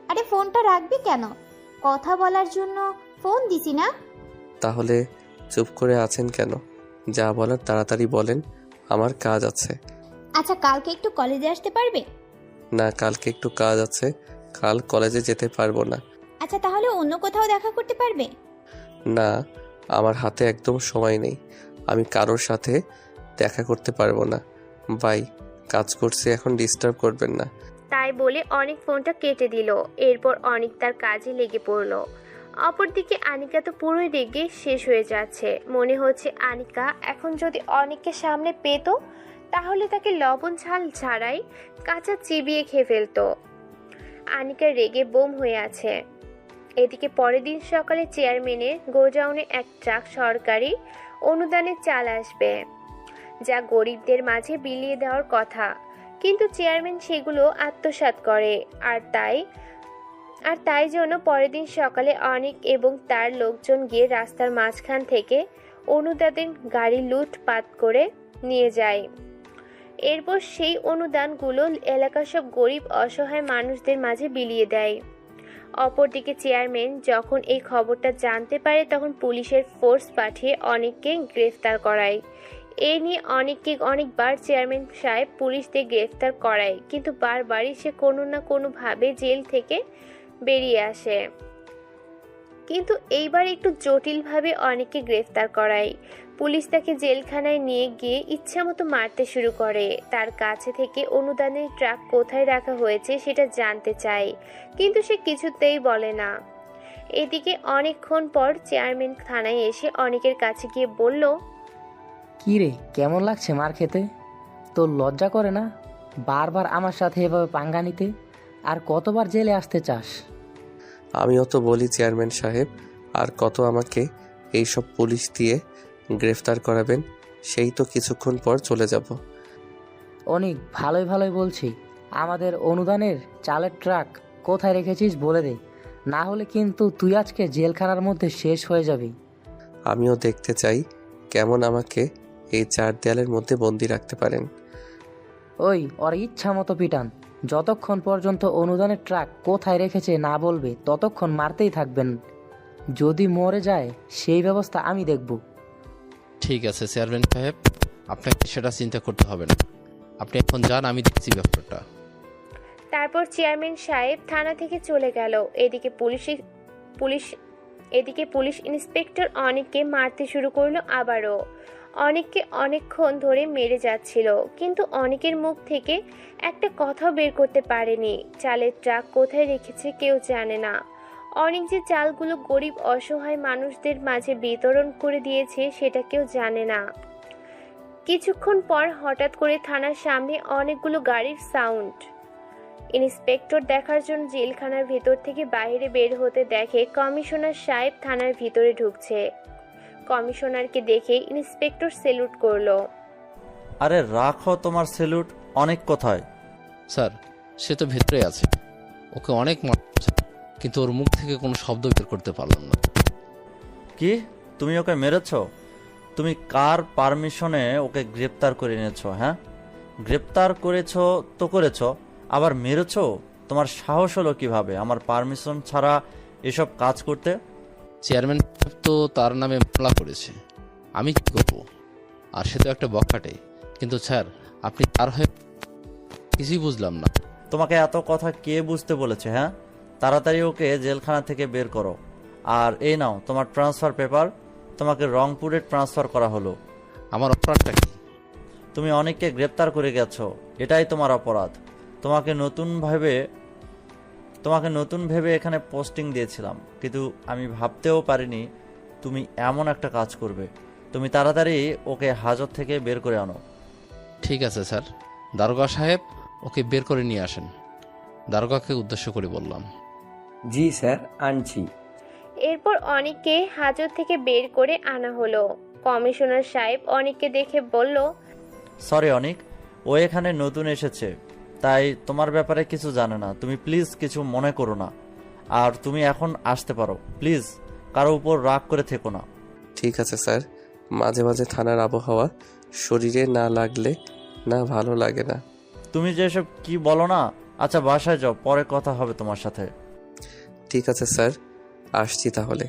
আরে ফোনটা রাখবি কেন? কথা বলার জন্য ফোন দিছি না? তাহলে চুপ করে আছেন কেন? যা বলার তাড়াতাড়ি বলেন, আমার কাজ আছে। আচ্ছা, কালকে একটু কলেজে আসতে পারবে? না, কালকে একটু কাজ আছে, কাল কলেজে যেতে পারবো না। আচ্ছা, তাহলে অন্য কোথাও দেখা করতে পারবে? না, আমার হাতে একদম সময় নেই, আমি কারোর সাথে দেখা করতে পারবো না। বাই, কাজ করছি এখন, ডিস্টার্ব করবেন না। তাই বলে অনেক ফোনটা কেটে দিল। এরপর অনেক তার কাজে লেগে পড়ল। অপরদিকে আনিকা তো পুরোই রেগে শেষ হয়ে যাচ্ছে। মনে হচ্ছে আনিকা এখন যদি অনেককে সামনে পেত তাহলে তাকে লবণ ঝাল ছাড়াই কাঁচা চিবিয়ে খেয়ে ফেলতো। আনিকা রেগে বোম হয়ে আছে। এদিকে পরের দিন সকালে চেয়ারম্যানের গোডাউনে এক ট্রাক সরকারি অনুদানের চাল আসবে, যা গরিবদের মাঝে বিলিয়ে দেওয়ার কথা। কিন্তু চেয়ারম্যান সেগুলো আত্মসাৎ করে। আর তাই জন্য পরের দিন সকালে অনেক এবং তার লোকজন গিয়ে রাস্তার মাঝখান থেকে অনুদানের গাড়ি লুটপাট করে নিয়ে যায়। এরপর সেই অনুদানগুলো এলাকার সব গরিব অসহায় মানুষদের মাঝে বিলিয়ে দেয়। অপরদিকে চেয়ারম্যান যখন এই খবরটা জানতে পারে তখন পুলিশের ফোর্স পাঠিয়ে অনেককে গ্রেফতার করায়। এ নিয়ে অনেকবার চেয়ারম্যান সাহেব পুলিশদের গ্রেফতার করায়, কিন্তু বারবারই সে কোনো না কোনোভাবে জেল থেকে বেরিয়ে আসে। কিন্তু এইবার একটু জটিলভাবে অনেককে গ্রেফতার করায়। পুলিশ তাকে জেলখানায় নিয়ে গিয়ে ইচ্ছামতো মারতে শুরু করে। তার কাছে থেকে অনুদানের ট্রাক কোথায় রাখা হয়েছে সেটা জানতে চায়, কিন্তু সে কিছুতেই বলে না। এদিকে অনেকক্ষণ পর চেয়ারম্যান থানায় এসে অনেকের কাছে গিয়ে বলল, কি রে, কেমন লাগছে মার খেতে? তোর লজ্জা করে না বারবার আমার সাথে এভাবে পাঙ্গা নিতে? আর কতবার জেলে আসতে চাস? আমিও তো বলি চেয়ারম্যান সাহেব, আর কত আমাকে এইসব পুলিশ দিয়ে গ্রেফতার করাবেন? সেই তো কিছুক্ষণ পর চলে যাব। অনেক ভালোই বলছি, আমাদের অনুদানের চালের ট্রাক কোথায় রেখেছিস বলে দে, না হলে কিন্তু তুই আজকে জেলখানার মধ্যে শেষ হয়ে যাবি। আমিও দেখতে চাই কেমন আমাকে এই 4 দেয়ালের মধ্যে বন্দি রাখতে পারেন। ওই ওর ইচ্ছা মতো পিটান, যতক্ষণ পর্যন্ত অনুদানের ট্রাক কোথায় রেখেছে না বলবে ততক্ষণ মারতেই থাকবেন। যদি মরে যায় সেই ব্যবস্থা আমি দেখব। ঠিক আছে চেয়ারম্যান সাহেব, আপনাকে সেটা চিন্তা করতে হবে না। আপনি এখন যান, আমি দেখছি ব্যাপারটা। তারপর চেয়ারম্যান সাহেব থানা থেকে চলে গেল। এদিকে পুলিশ ইন্সপেক্টর অনেককে মারতে শুরু করলো আবারও। অনেককে অনেকক্ষণ ধরে মেরে যাচ্ছিল, কিন্তু অনেকের মুখ থেকে একটা কথা বের করতে পারেনি। চালের ট্রাক কোথায় রেখেছে কেউ জানে না। অনেক যে চালগুলো গরিব অসহায় মানুষদের মাঝে বিতরণ করে দিয়েছে সেটা কেউ জানে না। কিছুক্ষণ পর হঠাৎ করে থানার সামনে অনেকগুলো গাড়ির সাউন্ড। ইন্সপেক্টর দেখার জন্য জেলখানার ভেতর থেকে বাইরে বের হতে দেখে কমিশনার সাহেব থানার ভিতরে ঢুকছে। কমিশনারকে দেখে ইন্সপেক্টর স্যালুট করলো। আরে রাখো তোমার স্যালুট, অনেক কোথায়? স্যার, সে তো ভেতরে আছে। ওকে অনেক মারছে, কিন্তু ওর মুখ থেকে কোনো শব্দ বের করতে পারলাম না। কি, তুমি ওকে মেরেছো? তুমি কার পারমিশনে ওকে গ্রেপ্তার করে এনেছো? হ্যাঁ, গ্রেপ্তার করেছো তো করেছো, আবার মেরেছো? তোমার সাহস হলো কিভাবে আমার পারমিশন ছাড়া এসব কাজ করতে? চেয়ারম্যান সাহেব তো তার নামে মামলা করেছে, আমি কি করবো? আর সে তো একটা বখাটে। কিন্তু স্যার, আপনি তার হয়ে কিছুই বুঝলাম না। তোমাকে এত কথা কে বুঝতে বলেছে? হ্যাঁ, তাড়াতাড়ি ওকে জেলখানা থেকে বের করো। আর এই নাও তোমার ট্রান্সফার পেপার, তোমাকে রংপুরে ট্রান্সফার করা হলো। আমার অপরাধটা কি? তুমি অনেককে গ্রেপ্তার করে গেছো, এটাই তোমার অপরাধ। তোমাকে নতুন ভেবে এখানে পোস্টিং দিয়েছিলাম, কিন্তু আমি ভাবতেও পারিনি তুমি এমন একটা কাজ করবে। তুমি তাড়াতাড়ি ওকে হাজত থেকে বের করে আনো। ঠিক আছে স্যার। দারোগা সাহেব, ওকে বের করে নিয়ে আসেন। দারোগাকে উদ্দেশ্য করে বললাম। জি স্যার, আনছি। এরপর অনেককে হাজত থেকে বের করে আনা হলো। কমিশনার সাহেব অনেককে দেখে বলল, সরি অনেক, ও এখানে নতুন এসেছে, তাই তোমার ব্যাপারে কিছু জানে না। তুমি প্লিজ কিছু মনে করো না, আর তুমি এখন আসতে পারো। প্লিজ কারো উপর রাগ করে থেকো না। ঠিক আছে স্যার, মাঝে মাঝে থানার আবহাওয়া শরীরে না লাগলে না ভালো লাগে না। তুমি যেসব কি বলো না। আচ্ছা বাসায় যাও, পরে কথা হবে তোমার সাথে। ঠিক আছে স্যার, আসছি তাহলে।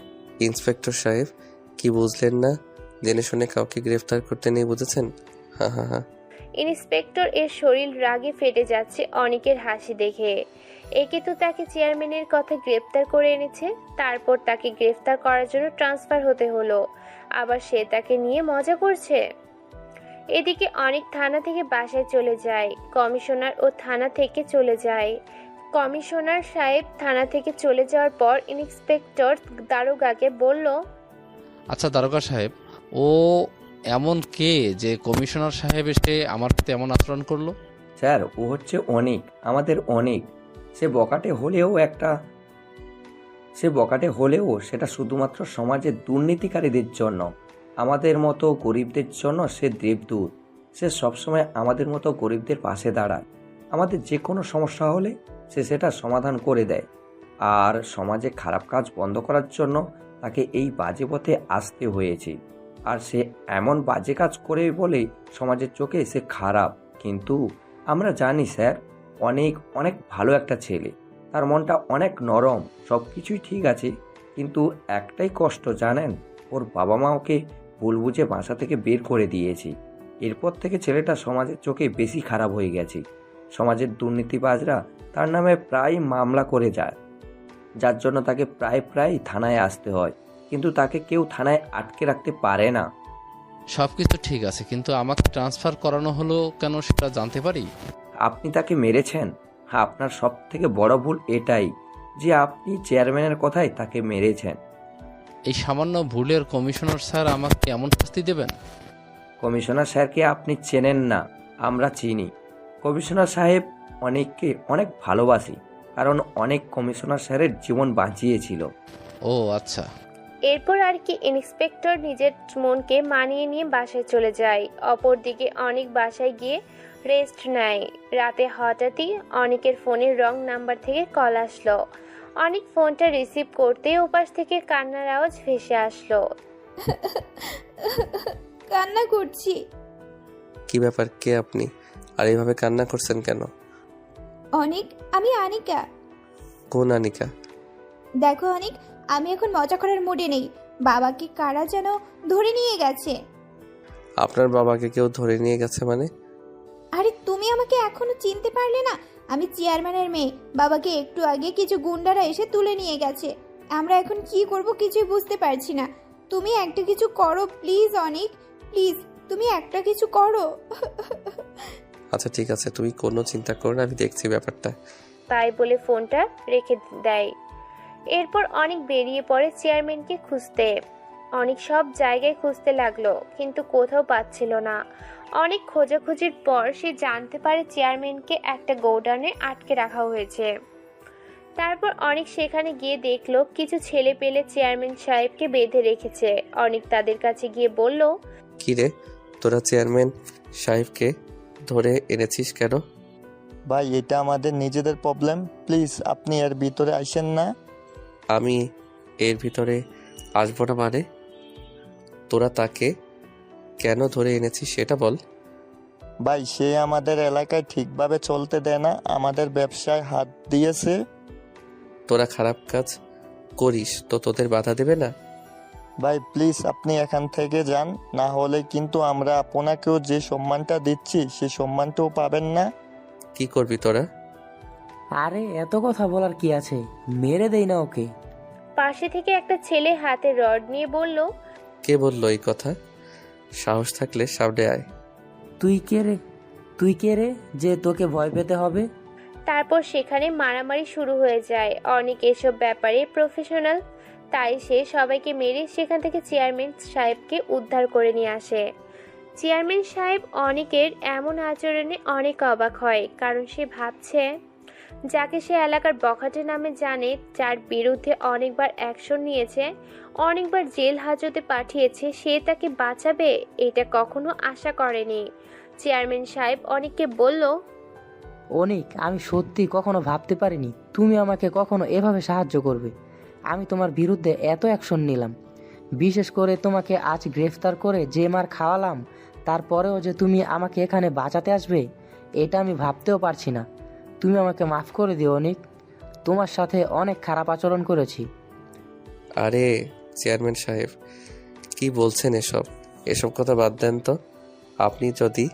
ইন্সপেক্টর সাহেব, কি বুঝলেন না? জেনে শুনে কাউকে গ্রেফতার করতে নেই, বুঝেছেন? হ্যাঁ হ্যাঁ হ্যাঁ। ইন্সপেক্টর এর শরীর রাগে ফেটে যাচ্ছে অনেকের হাসি দেখে। একে তো তাকে চেয়ারম্যানের কথা গ্রেফতার করে এনেছে, তারপর তাকে গ্রেফতার করার জন্য ট্রান্সফার হতে হলো, আবার সে তাকে নিয়ে মজা করছে। এদিকে অনেক থানা থেকে বাসায় চলে যায়। কমিশনার ও থানা থেকে চলে যায়। কমিশনার সাহেব থানা থেকে চলে যাওয়ার পর ইন্সপেক্টর দারোগাকে বলল, আচ্ছা দারোগা সাহেব, ও এমন কে যে কমিশনার সাহেব এসে আমার সাথে এমন আচরণ করলো? স্যার, ও হচ্ছে অনেক, আমাদের অনেক। সে বকাটে হলেও সেটা শুধুমাত্র সমাজের দুর্নীতিকারীদের জন্য। আমাদের মতো গরিবদের জন্য সে দেবদূত। সে সবসময় আমাদের মতো গরিবদের পাশে দাঁড়ায়। আমাদের যে কোনো সমস্যা হলে সে সেটা সমাধান করে দেয়। আর সমাজে খারাপ কাজ বন্ধ করার জন্য তাকে এই বাজে পথে আসতে হয়েছে। আর সে এমন বাজে কাজ করে বলে সমাজের চোখে সে খারাপ, কিন্তু আমরা জানি স্যার, অনেক অনেক ভালো একটা ছেলে। তার মনটা অনেক নরম, সব কিছুই ঠিক আছে, কিন্তু একটাই কষ্ট জানেন, ওর বাবা মা ওকে ভুল বুঝে বাসা থেকে বের করে দিয়েছে। এরপর থেকে ছেলেটা সমাজের চোখে বেশি খারাপ হয়ে গেছে। সমাজের দুর্নীতিবাজরা তার নামে প্রায় মামলা করে যায়, যার জন্য তাকে প্রায় থানায় আসতে হয়, কিন্তু তাকে কেউ থানায় আটকে রাখতে পারে না। সবকিছু ঠিক আছে, কিন্তু আমাকে ট্রান্সফার করানো হলো কেন সেটা জানতে পারি? আপনি তাকে মেরেছেন। আপনার সব থেকে বড় ভুল এটাই যে আপনি চেয়ারম্যানের কথায় তাকে মেরেছেন। এই সামান্য ভুলের কমিশনার স্যার আমাকে এমন শাস্তি দেবেন? কমিশনার স্যারকে আপনি চেনেন না, আমরা চিনি। কমিশনার সাহেব অনেককে অনেক ভালোবাসি, কারণ অনেক কমিশনার স্যারের জীবন বাঁচিয়েছিল। ও আচ্ছা। এরপর আর কি ইন্সপেক্টর নিজের মনকে মানিয়ে নিয়ে বাসায় চলে যায়। অপরদিকে অনেক বাসায় গিয়ে রেস্ট নেয়। রাতে হঠাৎই অনেকের ফোনের রং নাম্বার থেকে কল আসলো। অনেক ফোনটা রিসিভ করতেই ওপাশ থেকে কান্নার আওয়াজ ভেসে আসলো। কান্না করছি। কি ব্যাপার, কে আপনি? আর এইভাবে কান্না করছেন কেন? অনেক, আমি আনিকা। কোন আনিকা? দেখো অনেক, আমি এখন মজা করার মুডে নেই। বাবাকে কারা যেন ধরে নিয়ে গেছে। আপনার বাবাকে কেউ ধরে নিয়ে গেছে মানে? আরে তুমি আমাকে এখনো চিনতে পারলে না? আমি চেয়ারম্যানের মেয়ে। বাবাকে একটু আগে কিছু গুন্ডারা এসে তুলে নিয়ে গেছে। আমরা এখন কি করব কিছুই বুঝতে পারছি না। তুমি একটা কিছু করো প্লিজ অনেক, প্লিজ তুমি একটা কিছু করো। আচ্ছা ঠিক আছে, তুমি কোনো চিন্তা করো না, আমি দেখছি ব্যাপারটা। তাই বলে ফোনটা রেখে দেয়। এরপর অনেক বেরিয়ে পড়ে চেয়ারম্যানকে খুঁজতে। অনেক সব জায়গায় খুঁজতে লাগলো, কিন্তু কোথাও পাচ্ছিল না। অনেক খোঁজাখুঁজির পর সে জানতে পারে চেয়ারম্যানকে একটা গোডাউনে আটকে রাখা হয়েছে। তারপর অনেক সেখানে গিয়ে দেখলো কিছু ছেলে পেলে চেয়ারম্যান সাহেবকে বেঁধে রেখেছে। অনেক তাদের কাছে গিয়ে বলল, কি রে, তোরা চেয়ারম্যান সাহেবকে ধরে এনেছিস কেন? ভাই, এটা আমাদের নিজেদের প্রবলেম, প্লিজ আপনি এর ভিতরে আইসেন না। আমি এর ভিতরে আসবো না মানে? তোরা তাকে কেন ধরে এনেছিস সেটা বল। ভাই, সে আমাদের এলাকায় ঠিকভাবে চলতে দেয় না, আমাদের ব্যবসায় হাত দিয়েছে। তোরা খারাপ কাজ করিস তো তোদের বাধা দেবে না? ভাই প্লিজ আপনি এখান থেকে যান, না হলে কিন্তু আমরা আপনাকেও যে সম্মানটা দিচ্ছি সে সম্মানটাও পাবেন না। কি করবি তোরা? আরে এত কথা বলার কি আছে, মেরে দেই না ওকে। পাশে থেকে একটা ছেলে হাতে রড নিয়ে বলল, কে বললো এই কথা? সাহস থাকলে সামনে আয়। তুই কে রে যে তোকে ভয় পেতে হবে? তারপর সেখানে মারামারি শুরু হয়ে যায়। অনেক এসব ব্যাপারে প্রফেশনাল, তাই সে সবাইকে মেরে সেখান থেকে চেয়ারম্যান সাহেবকে উদ্ধার করে নিয়ে আসে। চেয়ারম্যান সাহেব অনেকের এমন আচরণে অনেক অবাক হয়, কারণ সে ভাবছে যাকে সে এলাকার বখাটে নামে জানে, যার বিরুদ্ধে অনেকবার অ্যাকশন নিয়েছে, অনেকবার জেল হাজতে পাঠিয়েছে, সে তাকে বাঁচাবে এটা কখনো আশা করেনি। চেয়ারম্যান সাহেব অনেককে বলল, অনেক, আমি সত্যি কখনো ভাবতে পারিনি তুমি আমাকে কখনো এভাবে সাহায্য করবে। আমি তোমার বিরুদ্ধে এত অ্যাকশন নিলাম, বিশেষ করে তোমাকে আজ গ্রেফতার করে যে মার খাওয়ালাম, তারপরেও যে তুমি আমাকে এখানে বাঁচাতে আসবে এটা আমি ভাবতেও পারছি না। তুমি আমাকে মাফ করে দিও অনেক, তোমার সাথে অনেক খারাপ আচরণ করেছি। আরে চেয়ারম্যান সাহেব, কি বলছেন এসব কথা বাদ দেন তো। আপনি যদি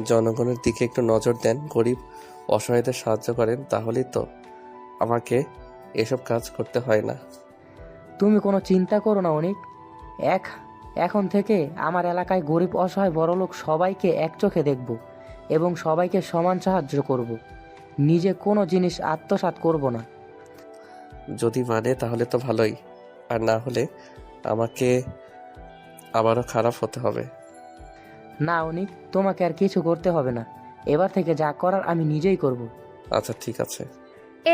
জনগণের দিকে একটু নজর দেন, গরিব অসহায়দের সাহায্য করেন, তাহলেই তো আমাকে এসব কাজ করতে হয় না। তুমি কোনো চিন্তা করো না অনেক, এখন থেকে আমার এলাকায় গরিব অসহায় বড়লোক সবাইকে এক চোখে দেখব এবং সবাইকে সমান সাহায্য করব। নিজে কোনো জিনিস আত্মসাৎ করব না। যদি মানে তাহলে তো ভালোই, আর না হলে আমাকে আবারও খারাপ হতে হবে। না অনিক, তোমাকে আর কিছু করতে হবে না। এবার থেকে যা করার আমি নিজেই করব। আচ্ছা ঠিক আছে।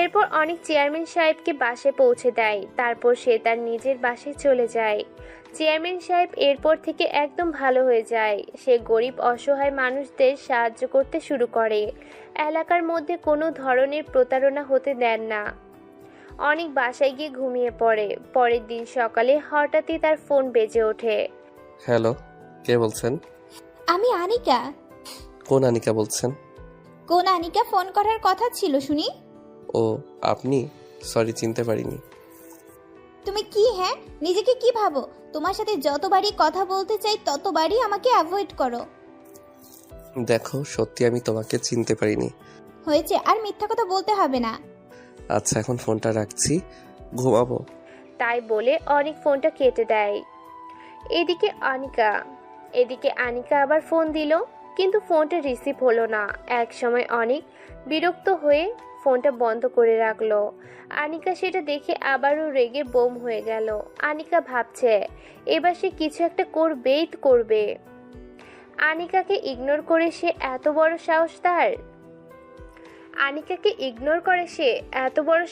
এরপর অনেক চেয়ারম্যান সাহেবকে বাসে পৌঁছে দেয়। তারপর সে তার নিজের বাসে চলে যায়। চেয়ারম্যান সাহেব এরপর থেকে একদম ভালো হয়ে যায়। সে গরিব অসহায় মানুষদের সাহায্য করতে শুরু করে। এলাকার মধ্যে কোনো ধরনের প্রতারণা হতে দেন না। অনেক বাসায় গিয়ে ঘুমিয়ে পড়ে। পরের দিন সকালে হঠাৎই তার ফোন বেজে ওঠে। হ্যালো, কে বলছেন? আমি আনিকা। কোন আনিকা বলছেন? কোন আনিকা ফোন করার কথা ছিল শুনি? ও আপনি? সরি, চিনতে পারিনি। তুমি কি হ্যাঁ নিজেকে কি ভাবো? তোমার সাথে যতবারই কথা বলতে চাই ততবারই আমাকে অ্যাভয়েড করো। দেখো, সত্যি আমি তোমাকে চিনতে পারিনি। হয়েছে, আর মিথ্যা কথা বলতে হবে না। আচ্ছা, এখন ফোনটা রাখছি, ঘুমাবো। তাই বলে অনেক ফোনটা কেটে দেয়। এদিকে আনিকা আবার ফোন দিল, কিন্তু ফোনটা রিসিভ হলো না। এক সময় অনেক বিরক্ত হয়ে ফোনটা বন্ধ করে রাখলো। আনিকা সেটা দেখে আবারও রেগে বোম হয়ে গেল। আনিকা ভাবছে এবার সে কিছু একটা করবে। আনিকাকে ইগনোর করে সে এত বড়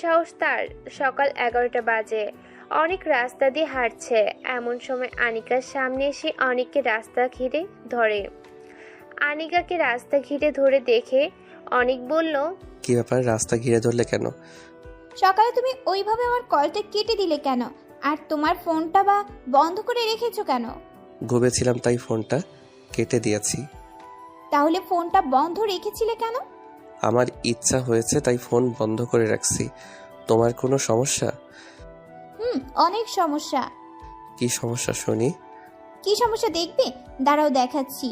সাহস তার। সকাল 11টা বাজে। অনেক রাস্তা দিয়ে হাঁটছে। এমন সময় আনিকার সামনে এসে অনেককে রাস্তা ঘিরে ধরে। আনিকাকে রাস্তা ঘিরে ধরে দেখে অনেক বলল, কি ব্যাপার, রাস্তা ঘিরে ধরলে কেন? সকালে তুমি ওইভাবে আমার কলটা কেটে দিলে কেন? আর তোমার ফোনটা বা বন্ধ করে রেখেছো কেন? ঘুমেছিলাম তাই ফোনটা কেটে দিয়েছি। তাহলে ফোনটা বন্ধ রেখেছিলে কেন? আমার ইচ্ছা হয়েছে তাই ফোন বন্ধ করে রাখছি। তোমার কোনো সমস্যা? অনেক সমস্যা। কি সমস্যা শুনি? কি সমস্যা দেখবে? দাঁড়াও দেখাচ্ছি।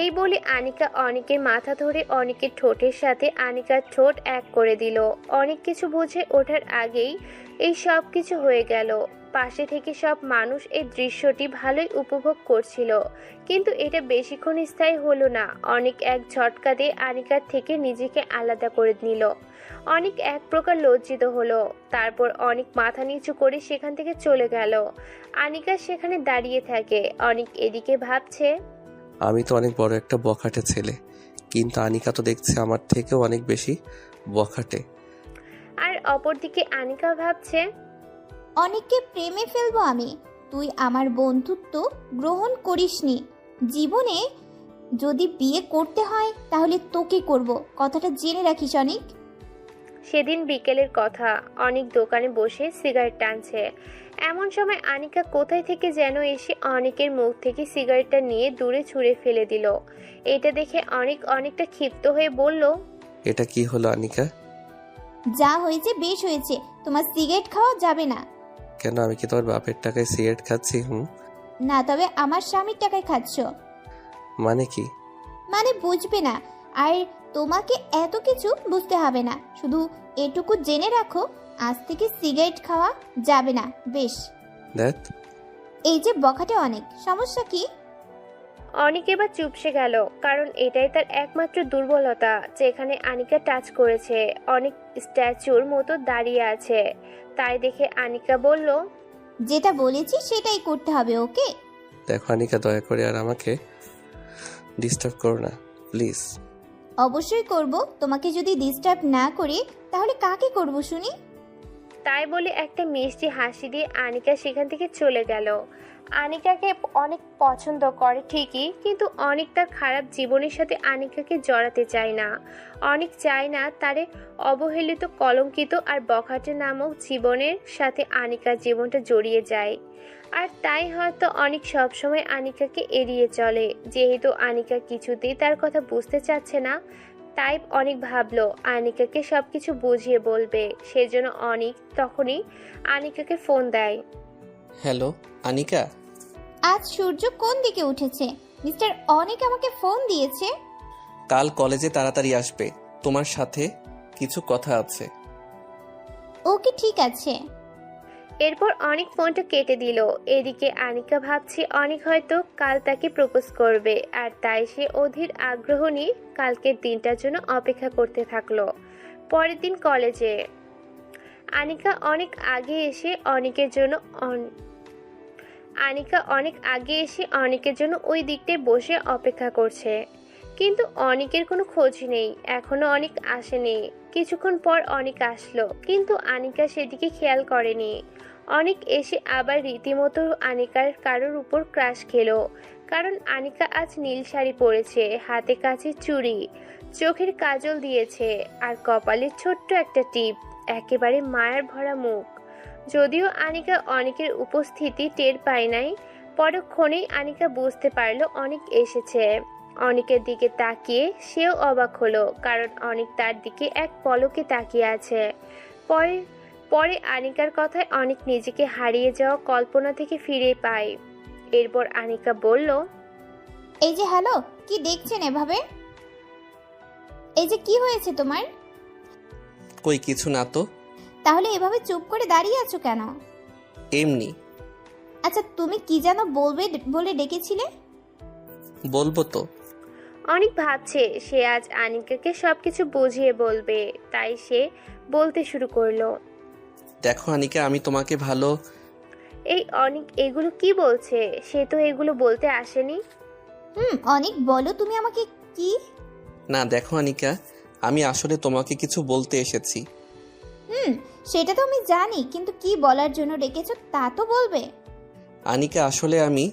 এই বলে আনিকা অনেকের মাথা ধরে অনেকের ঠোঁটের সাথে আনিকার ঠোঁট এক করে দিল। অনেক কিছু বুঝে ওঠার আগেই এই সব কিছু হয়ে গেল। পাশে থেকে সব মানুষ এই দৃশ্যটি ভালোই উপভোগ করছিল, কিন্তু এটা বেশিক্ষণ স্থায়ী হলো না। অনেক এক ঝটকা দিয়ে আনিকার থেকে নিজেকে আলাদা করে নিল। অনেক এক প্রকার লজ্জিত হলো। তারপর অনেক মাথা নিচু করে সেখান থেকে চলে গেল। আনিকা সেখানে দাঁড়িয়ে থাকে। অনেক এদিকে ভাবছে, আমি তো অনেক বড় একটা বখাটে ছেলে, কিন্তু আনিকা তো দেখছে আমার থেকেও অনেক বেশি বখাটে। আর অপরদিকে আনিকা ভাবছে, অনেককে প্রেমে ফেলবো আমি। তুই আমার বন্ধুত্ব গ্রহণ করিসনি। জীবনে যদি বিয়ে করতে হয় তাহলে তোকে করব, কথাটা জেনে রাখিস অনেক। সেদিন বিকেলের কথা। অনেক দোকানে বসে সিগারেট টানছে। এমন সময় আনিকা কোথায় থেকে যেন এসে অনেকের মুখ থেকে সিগারেটটা নিয়ে দূরে ছুঁড়ে ফেলে দিল। এটা দেখে অনেকটা ক্ষিপ্ত হয়ে বলল, এটা কি হলো আনিকা? যা হয়েছে বেশ হয়েছে, তোমার সিগারেট খাওয়া যাবে না। কেন, আমি কি তোমার বাপের টাকায় সিগারেট খাচ্ছি? না, তবে আমার স্বামীর টাকায় খাচ্ছ। মানে কি? মানে বুঝবে না, আর তোমাকে এত কিছু বুঝতে হবে না। শুধু এটুকু জেনে রাখো, আজ থেকে সিগারেট খাওয়া যাবে না। বেশ। দেখ, এই যে বখাটে অনেক, সমস্যা কি? অনেক এবার চুপসে গেল, কারণ এটাই তার একমাত্র দুর্বলতা, যেখানে আনিকা টাচ করেছে। অনেক স্ট্যাচুর মতো দাঁড়িয়ে আছে। তাই দেখে আনিকা বলল, যেটা বলেছি সেটাই করতে হবে, ওকে? দেখো আনিকা, দয়া করে আর আমাকে ডিস্টার্ব করো না, প্লিজ। অবশ্যই করব। তোমাকে যদি ডিস্টার্ব না করি তাহলে কাকে করব শুনি? তাই বলে একটা মিষ্টি হাসি দিয়ে আনিকা সেখান থেকে চলে গেল। আনিকাকে অনেক পছন্দ করে ঠিকই, কিন্তু অনেক তার খারাপ জীবনের সাথে আনিকাকে জড়াতে চায় না। অনেক চায় না তারে অবহেলিত, কলঙ্কিত আর বখাটে নামক জীবনের সাথে আনিকার জীবনটা জড়িয়ে যায়। আর তাই হয়তো অনেক সবসময় আনিকাকে এড়িয়ে চলে। যেহেতু আনিকা কিছুতেই তার কথা বুঝতে চাচ্ছে না, তাই অনেক ভাবলো আনিকাকে সবকিছু বুঝিয়ে বলবে। সেজন্য অনেক তখনই আনিকাকে ফোন দেয়। হ্যালো আনিকা। আজ সূর্য কোন দিকে উঠেছে? মিস্টার অনেক আমাকে ফোন দিয়েছে। কাল কলেজে তাড়াতাড়ি আসবে, তোমার সাথে কিছু কথা আছে। ওকে, ঠিক আছে। এরপর অনেক ফোনটা কেটে দিল। এদিকে আনিকা ভাবছে অনেক হয়তো কাল তাকে প্রপোজ করবে, আর তাই সে অধীর আগ্রহ নিয়ে কালকের দিনটার জন্য অপেক্ষা করতে থাকলো। পরের দিন কলেজে আনিকা অনেক আগে এসে অনেকের জন্য ওই দিকটায় বসে অপেক্ষা করছে, কিন্তু অনেকের কোনো খোঁজ নেই। এখনো অনেক আসেনি। কিছুক্ষণ পর অনেক আসলো, কিন্তু আনিকা সেদিকে খেয়াল করেনি। অনেক এসে আবার রীতিমতো আনিকার কারোর উপর ক্রাশ খেলো, কারণ আনিকা আজ নীল শাড়ি পরেছে, হাতে কাছে চুড়ি, চোখের কাজল দিয়েছে, আর কপালে ছোট্ট একটা টিপ, একেবারে মায়ার ভরা মুখ। যদিও আনিকা অনেকের উপস্থিতি টের পায় নাই, পরক্ষণেই আনিকা বুঝতে পারলো অনেক এসেছে। অনেকের দিকে তাকিয়ে সেও অবাক হলো, কারণ অনেক তার দিকে এক পলকে তাকিয়ে আছে। পরে আনিকার কথায় অনেক নিজেকে হারিয়ে যাওয়া কল্পনা থেকে ফিরে পায়। এরপর আনিকা বলল, এই যে হ্যালো, কি দেখছেন এভাবে? এই যে কি হয়েছে তোমার? কই কিছু না তো। তাহলে এভাবে চুপ করে দাঁড়িয়ে আছো কেন? এমনি। আচ্ছা, তুমি কি যেন বলবে বলে ডেকেছিলে? বলবো তো। অনেক ভাবছে সে আজ আনিকাকে সবকিছু বুঝিয়ে বলবে, তাই সে বলতে শুরু করলো, দেখো আনিকা, আমি তোমাকে ভালো। এই অনেক এগুলো কি বলছে? সে তো এগুলো বলতে আসেনি। অনেক বলো, তুমি আমাকে কি? না দেখো আনিকা, আমি আসলে তোমাকে কিছু বলতে এসেছি। সেটা তো আমি জানি, কিন্তু কি বলার জন্য ডেকেছো তা তো বলবে। আনিকা আসলে আমি।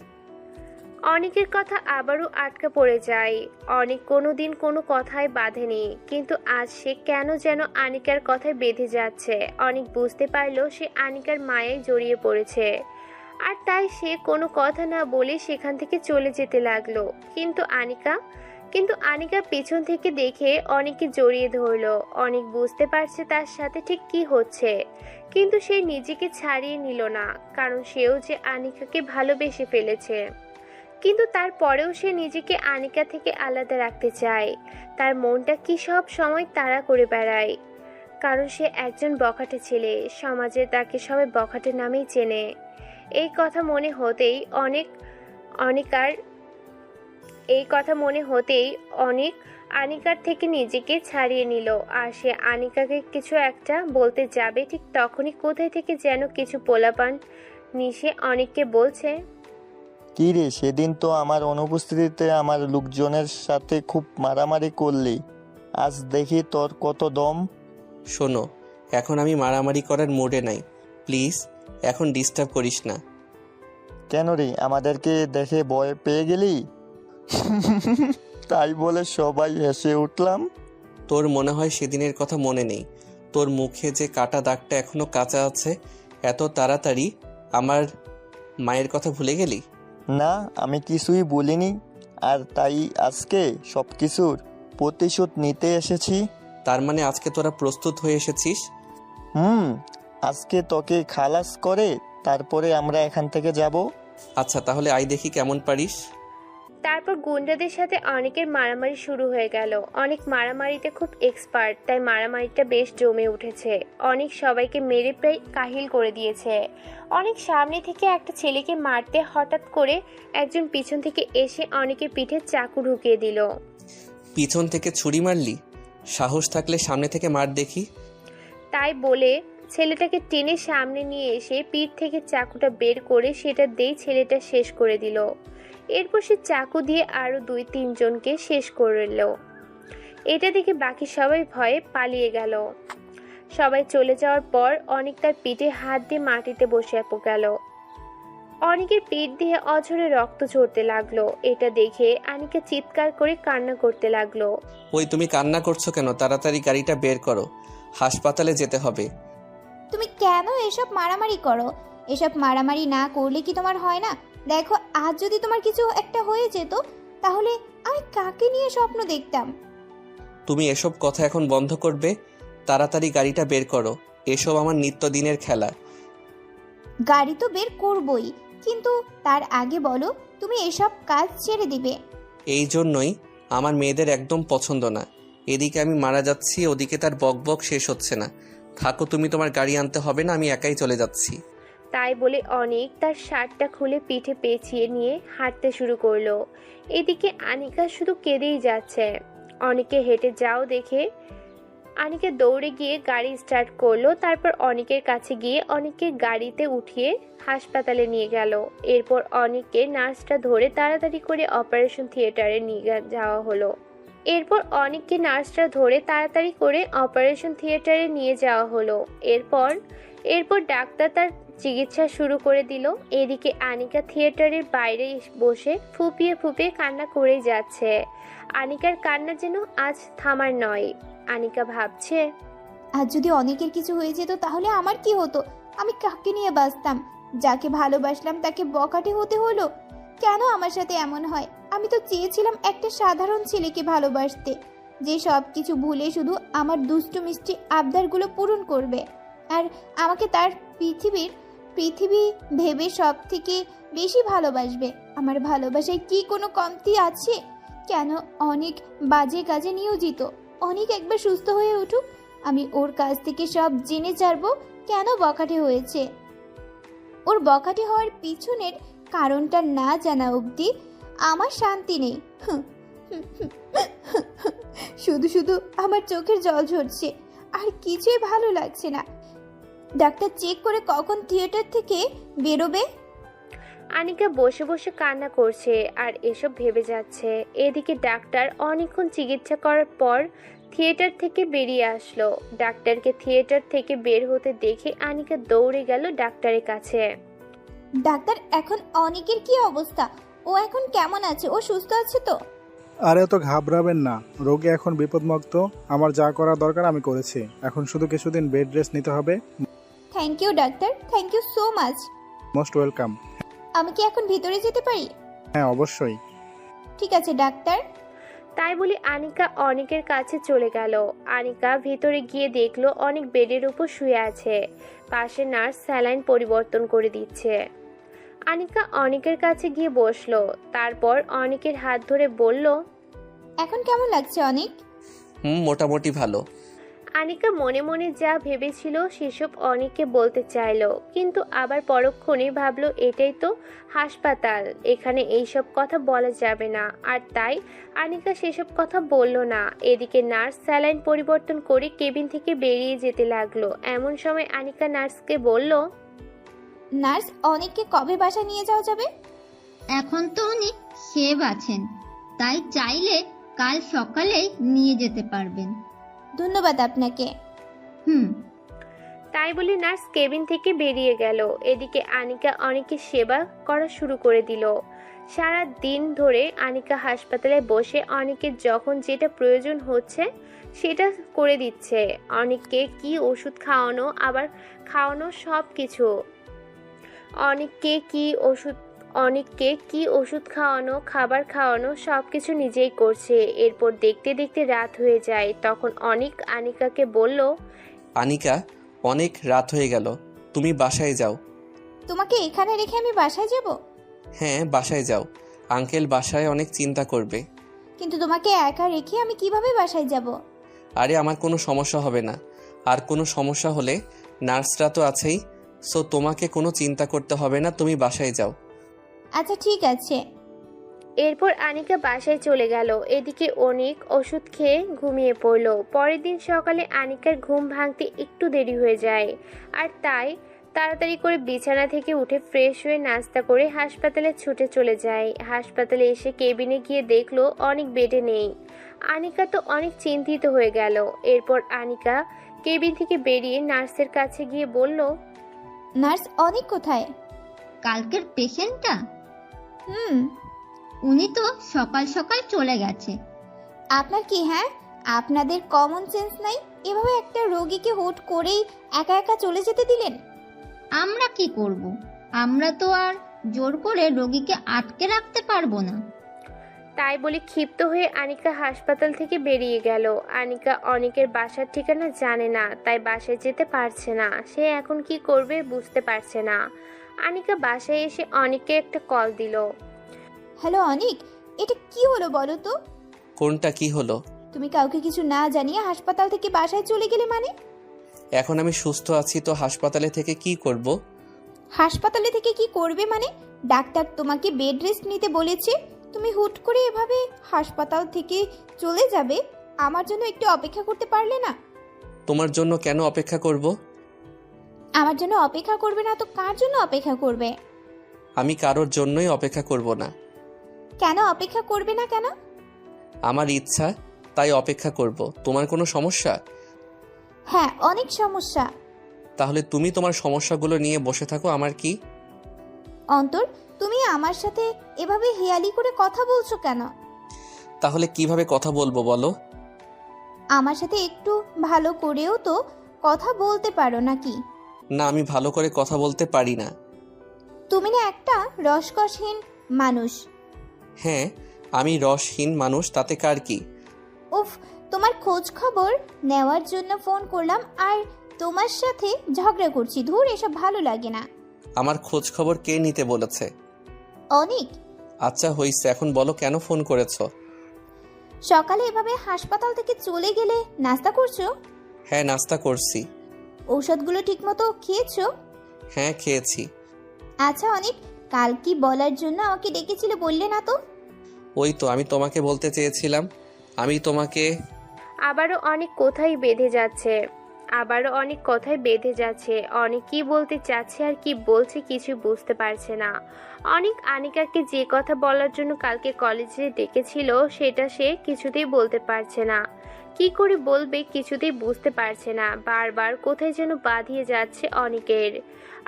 অনেকের কথা আবারও আটকা পড়ে যায়। অনেক কোনোদিন কোনো কথায় বাঁধেনি, কিন্তু আজ সে কেন যেন আনিকার কথায় বেঁধে যাচ্ছে। অনেক বুঝতে পারলো সে আনিকার মায়ায় জড়িয়ে পড়েছে, আর তাই সে কোনো কথা না বলে সেখান থেকে চলে যেতে লাগলো। কিন্তু আনিকা পিছন থেকে দেখে অনেককে জড়িয়ে ধরলো। অনেক বুঝতে পারছে তার সাথে ঠিক কি হচ্ছে, কিন্তু সে নিজেকে ছাড়িয়ে নিল না, কারণ সেও যে আনিকাকে ভালোবেসে ফেলেছে। কিন্তু তারপরেও সে নিজেকে আনিকা থেকে আলাদা রাখতে চায়। তার মনটা কি সব সময় তাড়া করে বেড়ায়, কারণ সে একজন বখাটে ছেলে। সমাজে তাকে সবাই বখাটে নামেই চেনে। এই কথা মনে হতেই অনেক আনিকার থেকে নিজেকে ছাড়িয়ে নিল, আর সে আনিকাকে কিছু একটা বলতে যাবে, ঠিক তখনই কোথায় থেকে যেন কিছু পোলাপান নিশে অনেককে বলছে, কি রে, সেদিন তো আমার অনুপস্থিতিতে আমার লোকজনের সাথে খুব মারামারি করলি, আজ দেখি তোর কত দম। শোনো, এখন আমি মারামারি করার মুডে নাই, প্লিজ এখন ডিস্টার্ব করিস না। কেন রে, আমাদেরকে দেখে ভয় পেয়ে গেলি? তাই বলে সবাই হেসে উঠলাম। তোর মনে হয় সেদিনের কথা মনে নেই? তোর মুখে যে কাটা দাগটা এখনো কাঁচা আছে, এত তাড়াতাড়ি আমার মায়ের কথা ভুলে গেলি? না, আমি কিছুই বলিনি, আর তাই আজকে সব কিছুর প্রতিশোধ নিতে এসেছি। তার মানে আজকে তোরা প্রস্তুত হয়ে এসেছিস? আজকে তোকে খালাস করে তারপরে আমরা এখান থেকে যাব। আচ্ছা তাহলে আই দেখি কেমন পারিস। তারপর গুন্ডাদের সাথে অনেকের মারামারি শুরু হয়ে গেল। অনেক মারামারিতে খুব এক্সপার্ট, তাই মারামারিটা বেশ জমে উঠেছে। অনেক সবাইকে মেরে প্রায় কাহিল করে দিয়েছে। অনেক সামনে থেকে একটা ছেলেকে মারতে হঠাৎ করে একজন পিছন থেকে এসে অনেকের পিঠে চাকু ঢুকিয়ে দিল। পিছন থেকে ছুরি মারলি? সাহস থাকলে সামনে থেকে মার দেখি। তাই বলে ছেলেটাকে টেনে সামনে নিয়ে এসে পিঠ থেকে চাকুটা বের করে সেটা দিয়ে ছেলেটা শেষ করে দিল। এরপর সে চাকু দিয়ে আরো 2-3 জনকে শেষ করল। এটা দেখে বাকি সবাই ভয়ে পালিয়ে গেল। সবাই চলে যাওয়ার পর অনেক তার পিঠে হাত দিয়ে মাটিতে বসে গেল। অনেকের পিঠ দিয়ে অঝরে রক্ত ঝরতে লাগলো। এটা দেখে আনিকা চিৎকার করে কান্না করতে লাগলো। ওই তুমি কান্না করছো কেন? তাড়াতাড়ি গাড়িটা বের করো, হাসপাতালে যেতে হবে। তুমি কেন এসব মারামারি করো? এসব মারামারি না করলে কি তোমার হয় না? দেখো, আজ যদি তোমার কিছু একটা হয়ে যেত, তাহলে আমি কাকে নিয়ে স্বপ্ন দেখতাম? তুমি এসব কথা এখন বন্ধ করবে? তাড়াতাড়ি গাড়িটা বের করো, এসব আমার নিত্যদিনের খেলা। গাড়ি তো বের করবই, কিন্তু তার আগে বলো তুমি এসব কাজ ছেড়ে দিবে। এই জন্যই আমার মেয়েদের একদম পছন্দ না। এদিকে আমি মারা যাচ্ছি, ওদিকে তার বকবক শেষ হচ্ছে না। থাকো তুমি, তোমার গাড়ি আনতে হবে না, আমি একাই চলে যাচ্ছি। তাই বলে অনিক তার শার্টটা খুলে পিঠে পেঁচিয়ে নিয়ে হাঁটতে শুরু করলো। এদিকে আনিকা শুধু কেঁদেই যাচ্ছে। অনিকে হেঁটে যাও দেখে আনিকা দৌড়ে গিয়ে গাড়ি স্টার্ট করলো। তারপর অনিকের কাছে গিয়ে অনিককে গাড়িতে উঠিয়ে হাসপাতালে নিয়ে গেল। এরপর অনিককে নার্সটা ধরে তাড়াতাড়ি করে অপারেশন থিয়েটারে নিয়ে যাওয়া হলো। এরপর ডাক্তার তার চিকিৎসা শুরু করে দিল। এদিকে আনিকা থিয়েটারের বাইরে বসে ফুপিয়ে ফুপিয়ে কান্না করেই যাচ্ছে। আনিকার কান্না যেন আজ থামার নয়। আনিকা ভাবছে, আর যদি অনেকের কিছু হয়ে যেত তাহলে আমার কি হতো? আমি কাকে নিয়ে বাঁচতাম? যাকে ভালোবাসলাম তাকে বকাটে হতে হলো। কেন আমার সাথে এমন হয়? আমি তো চেয়েছিলাম একটা সাধারণ ছেলেকে ভালোবাসতে, যে সব কিছু ভুলে শুধু আমার দুষ্টু মিষ্টি আবদারগুলো পূরণ করবে আর আমাকে তার পৃথিবী ভেবে সব থেকে বেশি ভালোবাসবে। আমার ভালোবাসায় কি কোনো কমতি আছে? কেন অনেক বাজে কাজে নিয়োজিত? অনেক একবার সুস্থ হয়ে উঠুক, আমি ওর কাছ থেকে সব জেনে ছাড়বো কেন বকাটে হয়েছে। ওর বকাটে হওয়ার পিছনের কারণটা না জানা অবধি আমার শান্তি নেই। শুধু শুধু আমার চোখের জল ঝরছে, আর কিছুই ভালো লাগছে না। ডাক্তার চেক করে কখন থিয়েটার থেকে বেরোবে? আনিকা বসে বসে কান্না করছে আর এসব ভেবে যাচ্ছে। এদিকে ডাক্তার অনেকক্ষণ চিকিৎসা করার পর থিয়েটার থেকে বেরিয়ে আসলো। ডাক্তারকে থিয়েটার থেকে বের হতে দেখে আনিকা দৌড়ে গেল ডাক্তারের কাছে। ডাক্তার, এখন অনেকের কি অবস্থা? ও এখন কেমন আছে? ও সুস্থ আছে তো? আরে তো ঘাবড়াবেন না, রোগী এখন বিপদমুক্ত। আমার যা করা দরকার আমি করেছি, এখন শুধু কিছুদিন বেড রেস্ট নিতে হবে। Thank you doctor, thank you so much. Most welcome. আমি কি এখন ভিতরে যেতে পারি? হ্যাঁ অবশ্যই। ঠিক আছে ডাক্তার। তাই বলে আনিকা অনেকের কাছে চলে গেল। আনিকা ভিতরে গিয়ে দেখলো অনেক বেডের উপর শুয়ে আছে। পাশে নার্স স্যালাইন পরিবর্তন করে দিচ্ছে। আনিকা অনেকের কাছে গিয়ে বসলো। তারপর অনেকের হাত ধরে বলল, এখন কেমন লাগছে অনেক? মোটামুটি ভালো। আনিকা মনে মনে যা ভেবেছিল সেসব অনেককে বলতে চাইলো, কিন্তু আবার পরক্ষণে ভাবলো এটাই তো হাসপাতাল, এখানে এইসব কথা বলা যাবে না। আর তাই আনিকা সেসব কথা বলল না। এদিকে নার্স স্যালাইন পরিবর্তন করে কেবিন থেকে বেরিয়ে যেতে লাগলো। এমন সময় আনিকা নার্সকে বলল, নার্স, অনেককে কবে বাসা নিয়ে যাওয়া যাবে? এখন তো উনি সেভ আছেন, তাই চাইলে কাল সকালেই নিয়ে যেতে পারবেন। ধন্যবাদ আপনাকে। তাই বলে নার্স কেবিন থেকে বেরিয়ে গেল। এদিকে আনিকা অনেকের সেবা করা শুরু করে দিল। সারা দিন ধরে আনিকা হাসপাতালে বসে অনেকের যখন যেটা প্রয়োজন হচ্ছে সেটা করে দিচ্ছে। অনেককে কি ওষুধ খাওয়ানো, আবার খাওয়ানো সব কিছু, অনেককে কি ওষুধ খাওয়ানো, খাবার খাওয়ানো সব কিছু নিজেই করছে। এরপর দেখতে দেখতে রাত হয়ে যায়। তখন অনেক আনিকাকে বলল, আনিকা, অনেক রাত হয়ে গেল, তুমি বাসায় যাও। তোমাকে এখানে রেখে আমি বাসায় যাব? হ্যাঁ বাসায় যাও, আঙ্কেল বাসায় অনেক চিন্তা করবে। কিন্তু তোমাকে একা রেখে আমি কিভাবে বাসায় যাব? আরে আমার কোনো সমস্যা হবে না, আর কোনো সমস্যা হলে নার্সরা তো আছেই, সো তোমাকে কোনো চিন্তা করতে হবে না, তুমি বাসায় যাও। আচ্ছা ঠিক আছে। এরপর আনিকা বাসায় চলে গেল। এদিকে অনেক ওষুধ খেয়ে ঘুমিয়ে পড়ল। পরের দিন সকালে আনিকার ঘুম ভাঙতে একটু দেরি হয়ে যায়, আর তাই তাড়াতাড়ি করে বিছানা থেকে উঠে ফ্রেশ হয়ে নাস্তা করে হাসপাতালে ছুটে চলে যায়। হাসপাতালে এসে কেবিনে গিয়ে দেখলো অনেক বেডে নেই। আনিকা তো অনেক চিন্তিত হয়ে গেল। এরপর আনিকা কেবিন থেকে বেরিয়ে নার্সের কাছে গিয়ে বলল, নার্স, অনেক কোথায়? কালকের পেশেন্টটা? উনি তো সকাল সকাল চলে গেছে। আপনার কি, হ্যাঁ, আপনাদের কমন সেন্স নাই? এভাবে একটা রোগীকে হুট করেই একা একা চলে যেতে দিলেন? আমরা কি করব? আমরা তো আর জোর করে রোগীকে আটকে রাখতে পারবো না। তাই বলে ক্ষিপ্ত হয়ে আনিকা হাসপাতাল থেকে বেরিয়ে গেল। আনিকা অনেকের বাসার ঠিকানা জানে না, তাই বাসায় যেতে পারছে না। সে এখন কি করবে বুঝতে পারছে না। আনিকা বাসায় এসে অনেককে একটা কল দিল। হ্যালো অনেক, এটা কি হলো বলো তো? কোনটা কি হলো? তুমি কাউকে কিছু না জানিয়ে হাসপাতাল থেকে বাসায় চলে গেলে মানে? এখন আমি সুস্থ আছি তো হাসপাতালে থেকে কি করব? হাসপাতালে থেকে কি করবে মানে? ডাক্তার তোমাকে বেড রেস্ট নিতে বলেছে, তুমি হুট করে এভাবে হাসপাতাল থেকে চলে যাবে? আমার জন্য একটু অপেক্ষা করতে পারলে না? তোমার জন্য কেন অপেক্ষা করব? আমার জন্য অপেক্ষা করবে না তো কার জন্য অপেক্ষা করবে? আমি কারোর জন্যই অপেক্ষা করব না। কেন অপেক্ষা করবে না কেন? আমার ইচ্ছা, তাই অপেক্ষা করব। তোমার কোনো সমস্যা? হ্যাঁ, অনেক সমস্যা। তাহলে তুমি তোমার সমস্যাগুলো নিয়ে বসে থাকো, আমার কি? অন্তর, তুমি আমার সাথে এভাবে হেয়ালি করে কথা বলছো কেন? তাহলে কিভাবে কথা বলবো বলো? আমার সাথে একটু ভালো করেও তো কথা বলতে পারো নাকি? না, আমি ভালো করে কথা বলতে পারি না। তুমি না একটা রসকসহীন মানুষ। হ্যাঁ, আমি রসহীন মানুষ, তাতে কার কি? উফ, তোমার খোঁজ খবর নেওয়ার জন্য ফোন করলাম আর তোমার সাথে ঝগড়া করছি। ধুর, এসব ভালো লাগে না। আমার খোঁজ খবর কে নিতে বলেছে? অনেক। আচ্ছা হইছে, এখন বলো কেন ফোন করেছো? সকালে এভাবে হাসপাতাল থেকে চলে গেলে নাস্তা করছো? হ্যাঁ, নাস্তা করছি। ঔষধগুলো ঠিকমতো খেয়েছো? হ্যাঁ, খেয়েছি। আচ্ছা অনেক, কাল কি বলার জন্য আমাকে ডেকেছিলে বললে না তো? ওই তো আমি তোমাকে বলতে চেয়েছিলাম, আমি তোমাকে। আবারও অনেক কথাই বেঁধে যাচ্ছে, অনেক কি বলতে চাচ্ছে আর কি বলছে কিছু বুঝতে পারছে না। অনেক আনিকাকে যে কথা বলার জন্য কালকে কলেজে ডেকেছিল সেটা সে কিছুতেই বলতে পারছে না। কি করে বলবে কিছুতেই বুঝতে পারছে না। বারবার কোথায় যেন বাঁধিয়ে যাচ্ছে অনেকের,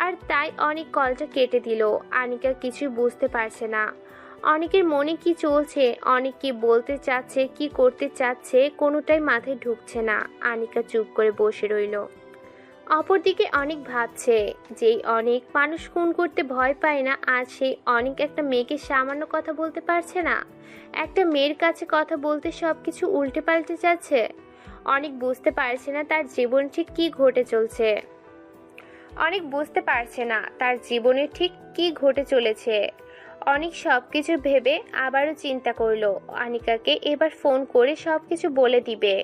আর তাই অনেক কলটা কেটে দিল। আনিকা কিছু বুঝতে পারছে না অনেকের মনে কি চলছে, অনেক কি বলতে চাচ্ছে, কি করতে চাচ্ছে, কোনোটাই মাথায় ঢুকছে না। আনিকা চুপ করে বসে রইল। অপরদিকে অনেক ভাবছে, যেই অনেক মানুষ খুন করতে ভয় পায় না, আজ সেই অনেক একটা মেয়েকে সামান্য কথা বলতে পারছে না। একটা মেয়ের কাছে কথা বলতে সবকিছু উল্টে পাল্টে যাচ্ছে। অনেক বুঝতে পারছে না তার জীবন ঠিক কি ঘটে চলছে। অনেক বুঝতে পারছে না তার জীবনে ঠিক কি ঘটে চলেছে। অনেক সবকিছু ভেবে আবারও চিন্তা করলো আনিকাকে এবার ফোন করে সবকিছু বলে দিবে।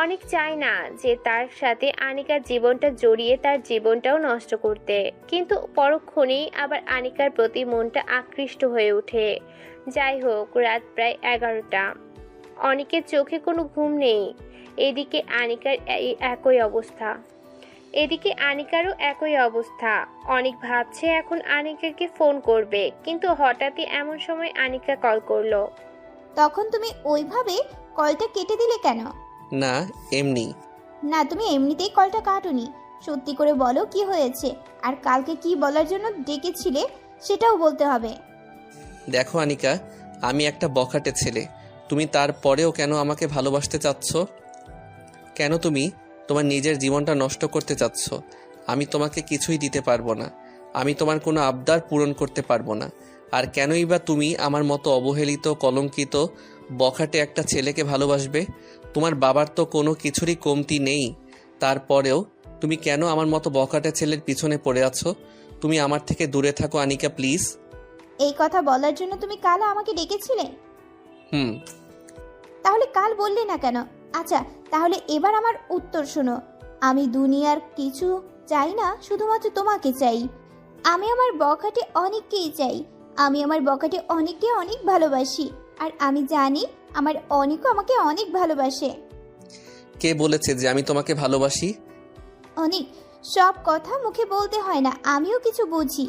অনেক চায় না যে তার সাথে আনিকার জীবনটা জড়িয়ে তার জীবনটাও নষ্ট করতে, কিন্তু পরক্ষণেই আবার আনিকার প্রতি মনটা আকৃষ্ট হয়ে ওঠে। যাই হোক, রাত প্রায় 11টা। অনেকের চোখে কোনো ঘুম নেই। এদিকে আনিকারও একই অবস্থা। অনেক ভাবছে এখন আনিকাকে ফোন করবে, কিন্তু হঠাৎই এমন সময় আনিকা কল করলো। তখন তুমি ওইভাবে কলটা কেটে দিলে কেন? না, এমনি। না, তুমি এমনিতেই কলটা কাটোনি। সত্যি করে বলো কি হয়েছে, আর কালকে কি বলার জন্য ডেকেছিলে সেটাও বলতে হবে। দেখো আনিকা, আমি একটা বখাটে ছেলে। তুমি তারপরেও কেন আমাকে ভালোবাসতে চাচ্ছ? কেন তুমি তোমার নিজের জীবনটা নষ্ট করতে চাচ্ছ? আমি তোমাকে কিছুই দিতে পারবো না, আমি তোমার কোনো আবদার পূরণ করতে পারবো না। আর কেনই বা তুমি আমার মতো অবহেলিত, কলঙ্কিত, বখাটে একটা ছেলেকে ভালোবাসবে? তোমার বাবার তো কোনো কিছুরই কমতি নেই, তারপরেও তুমি কেন আমার মতো বখাটে ছেলের পিছনে পড়ে আছো? তুমি আমার থেকে দূরে থাকো আনিকা, প্লিজ। এই কথা বলার জন্য তুমি কাল আমাকে ডেকেছিলে? হুম। তাহলে কাল বললে না কেন? আচ্ছা, তাহলে এবার আমার উত্তর শোনো। আমি দুনিয়ার কিছু চাই না, শুধুমাত্র তোমাকে চাই। আমি আমার বখাটে অনেককেই চাই। আমি আমার বখাটে অনেককে অনেক ভালোবাসি, আর আমি জানি আমার অনেকও আমাকে অনেক ভালোবাসে। কে বলেছে যে আমি তোমাকে ভালোবাসি? অনেক, সব কথা মুখে বলতে হয় না, আমিও কিছু বুঝি।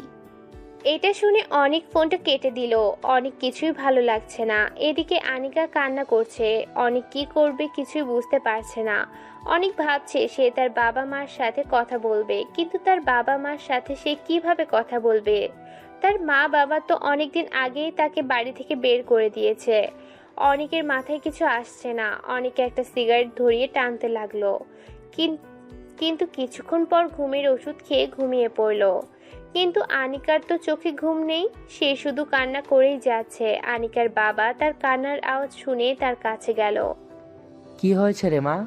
এটা শুনে অনেক ফোনটা কেটে দিল। অনেক কিছুই ভালো লাগছে না। এদিকে আনিকা কান্না করছে। অনেক কি করবে কিছুই বুঝতে পারছে না। অনেক ভাবছে সে তার বাবা মার সাথে কথা বলবে, কিন্তু তার বাবা মার সাথে সে কিভাবে কথা বলবে? তার মা বাবা তো অনেকদিন আগেই তাকে বাড়ি থেকে বের করে দিয়েছে। অনেকের মাথায় কিছু আসছে না। অনেকে একটা সিগারেট ধরিয়ে টানতে লাগলো, কিন্তু কিছুক্ষণ পর ঘুমের ওষুধ খেয়ে ঘুমিয়ে পড়ল। কিন্তু আনিকার তো চোখে ঘুম নেই, সে শুধু কান্না করেই যাচ্ছে। আনিকার বাবা তার কান্নার আওয়াজ শুনে তার কাছে গেল। কি হয়েছে রে মা?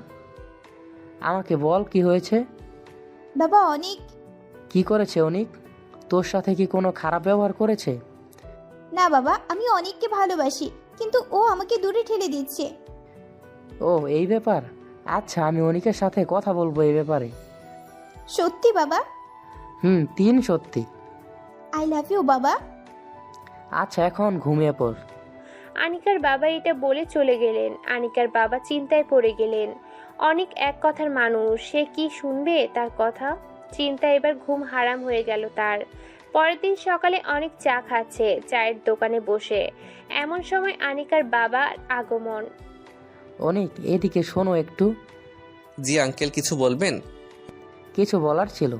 আমাকে বল, কি হয়েছে? বাবা, অনেক। কি করেছে অনিক? তোর সাথে কি কোনো খারাপ ব্যবহার করেছে? না বাবা, আমি অনেককে ভালোবাসি, কিন্তু ও আমাকে দূরে ঠেলে দিচ্ছে। ও, এই ব্যাপার। আচ্ছা, আমি অনিকের সাথে কথা বলবো এই ব্যাপারে। সত্যি বাবা? 3 সত্যি। আই লাভ ইউ বাবা। আচ্ছা এখন ঘুমিয়ে পড়। আনিকার বাবা এটা বলে চলে গেলেন। আনিকার বাবা চিন্তায় পড়ে গেলেন। অনেক এক কথার মানুষ, সে কি শুনবে তার কথা? চিন্তা এবার ঘুম হারাম হয়ে গেল তার। পরের দিন সকালে অনেক চা খাচ্ছে চায়ের দোকানে বসে। এমন সময় আনিকার বাবার আগমন। অনেক এদিকে শোনো একটু। জি আঙ্কেল, কিছু বলবেন? কিছু বলার ছিল।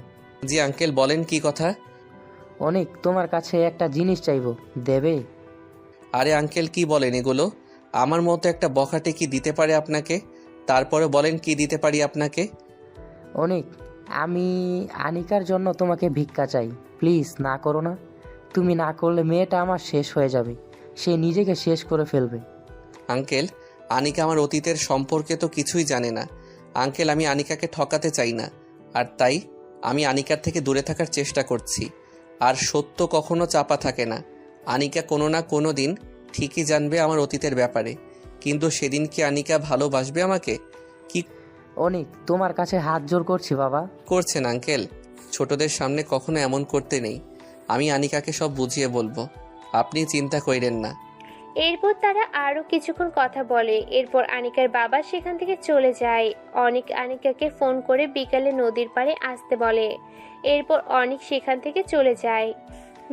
জি আঙ্কেল, বলেন কি কথা? অনেক তোমার কাছে একটা জিনিস চাইবো, দেবে? আরে আঙ্কেল, কি বলেন এগুলো? আমার মতো একটা বখাটে কি দিতে পারে আপনাকে? তারপরে বলেন কি দিতে পারি আপনাকে। অনেক, আমি আনিকার জন্য তোমাকে ভিক্ষা চাই, প্লিজ না করো না। তুমি না করলে মেয়েটা আমার শেষ হয়ে যাবে, সে নিজেকে শেষ করে ফেলবে। আঙ্কেল, আনিকা আমার অতীতের সম্পর্কে তো কিছুই জানে না। আঙ্কেল, আমি আনিকাকে ঠকাতে চাই না, আর তাই আমি আনিকার থেকে দূরে থাকার চেষ্টা করছি। আর সত্য কখনো চাপা থাকে না। আনিকা কোনো না কোনো দিন ঠিকই জানবে আমার অতীতের ব্যাপারে, কিন্তু সেদিন কি আনিকা ভালোবাসবে আমাকে? কি অনেক, তোমার কাছে হাত জোর করছি বাবা। করছেন আঙ্কেল? ছোটদের সামনে কখনো এমন করতে নেই। আমি আনিকাকে সব বুঝিয়ে বলবো, আপনি চিন্তা কইরেন না। এরপর তারা আরো কিছুক্ষণ কথা বলে। এরপর আনিকার বাবা সেখান থেকে চলে যায়। অনেক আনিকাকে ফোন করে বিকালে নদীর পাড়ে আসতে বলে। এরপর অনেক সেখান থেকে চলে যায়।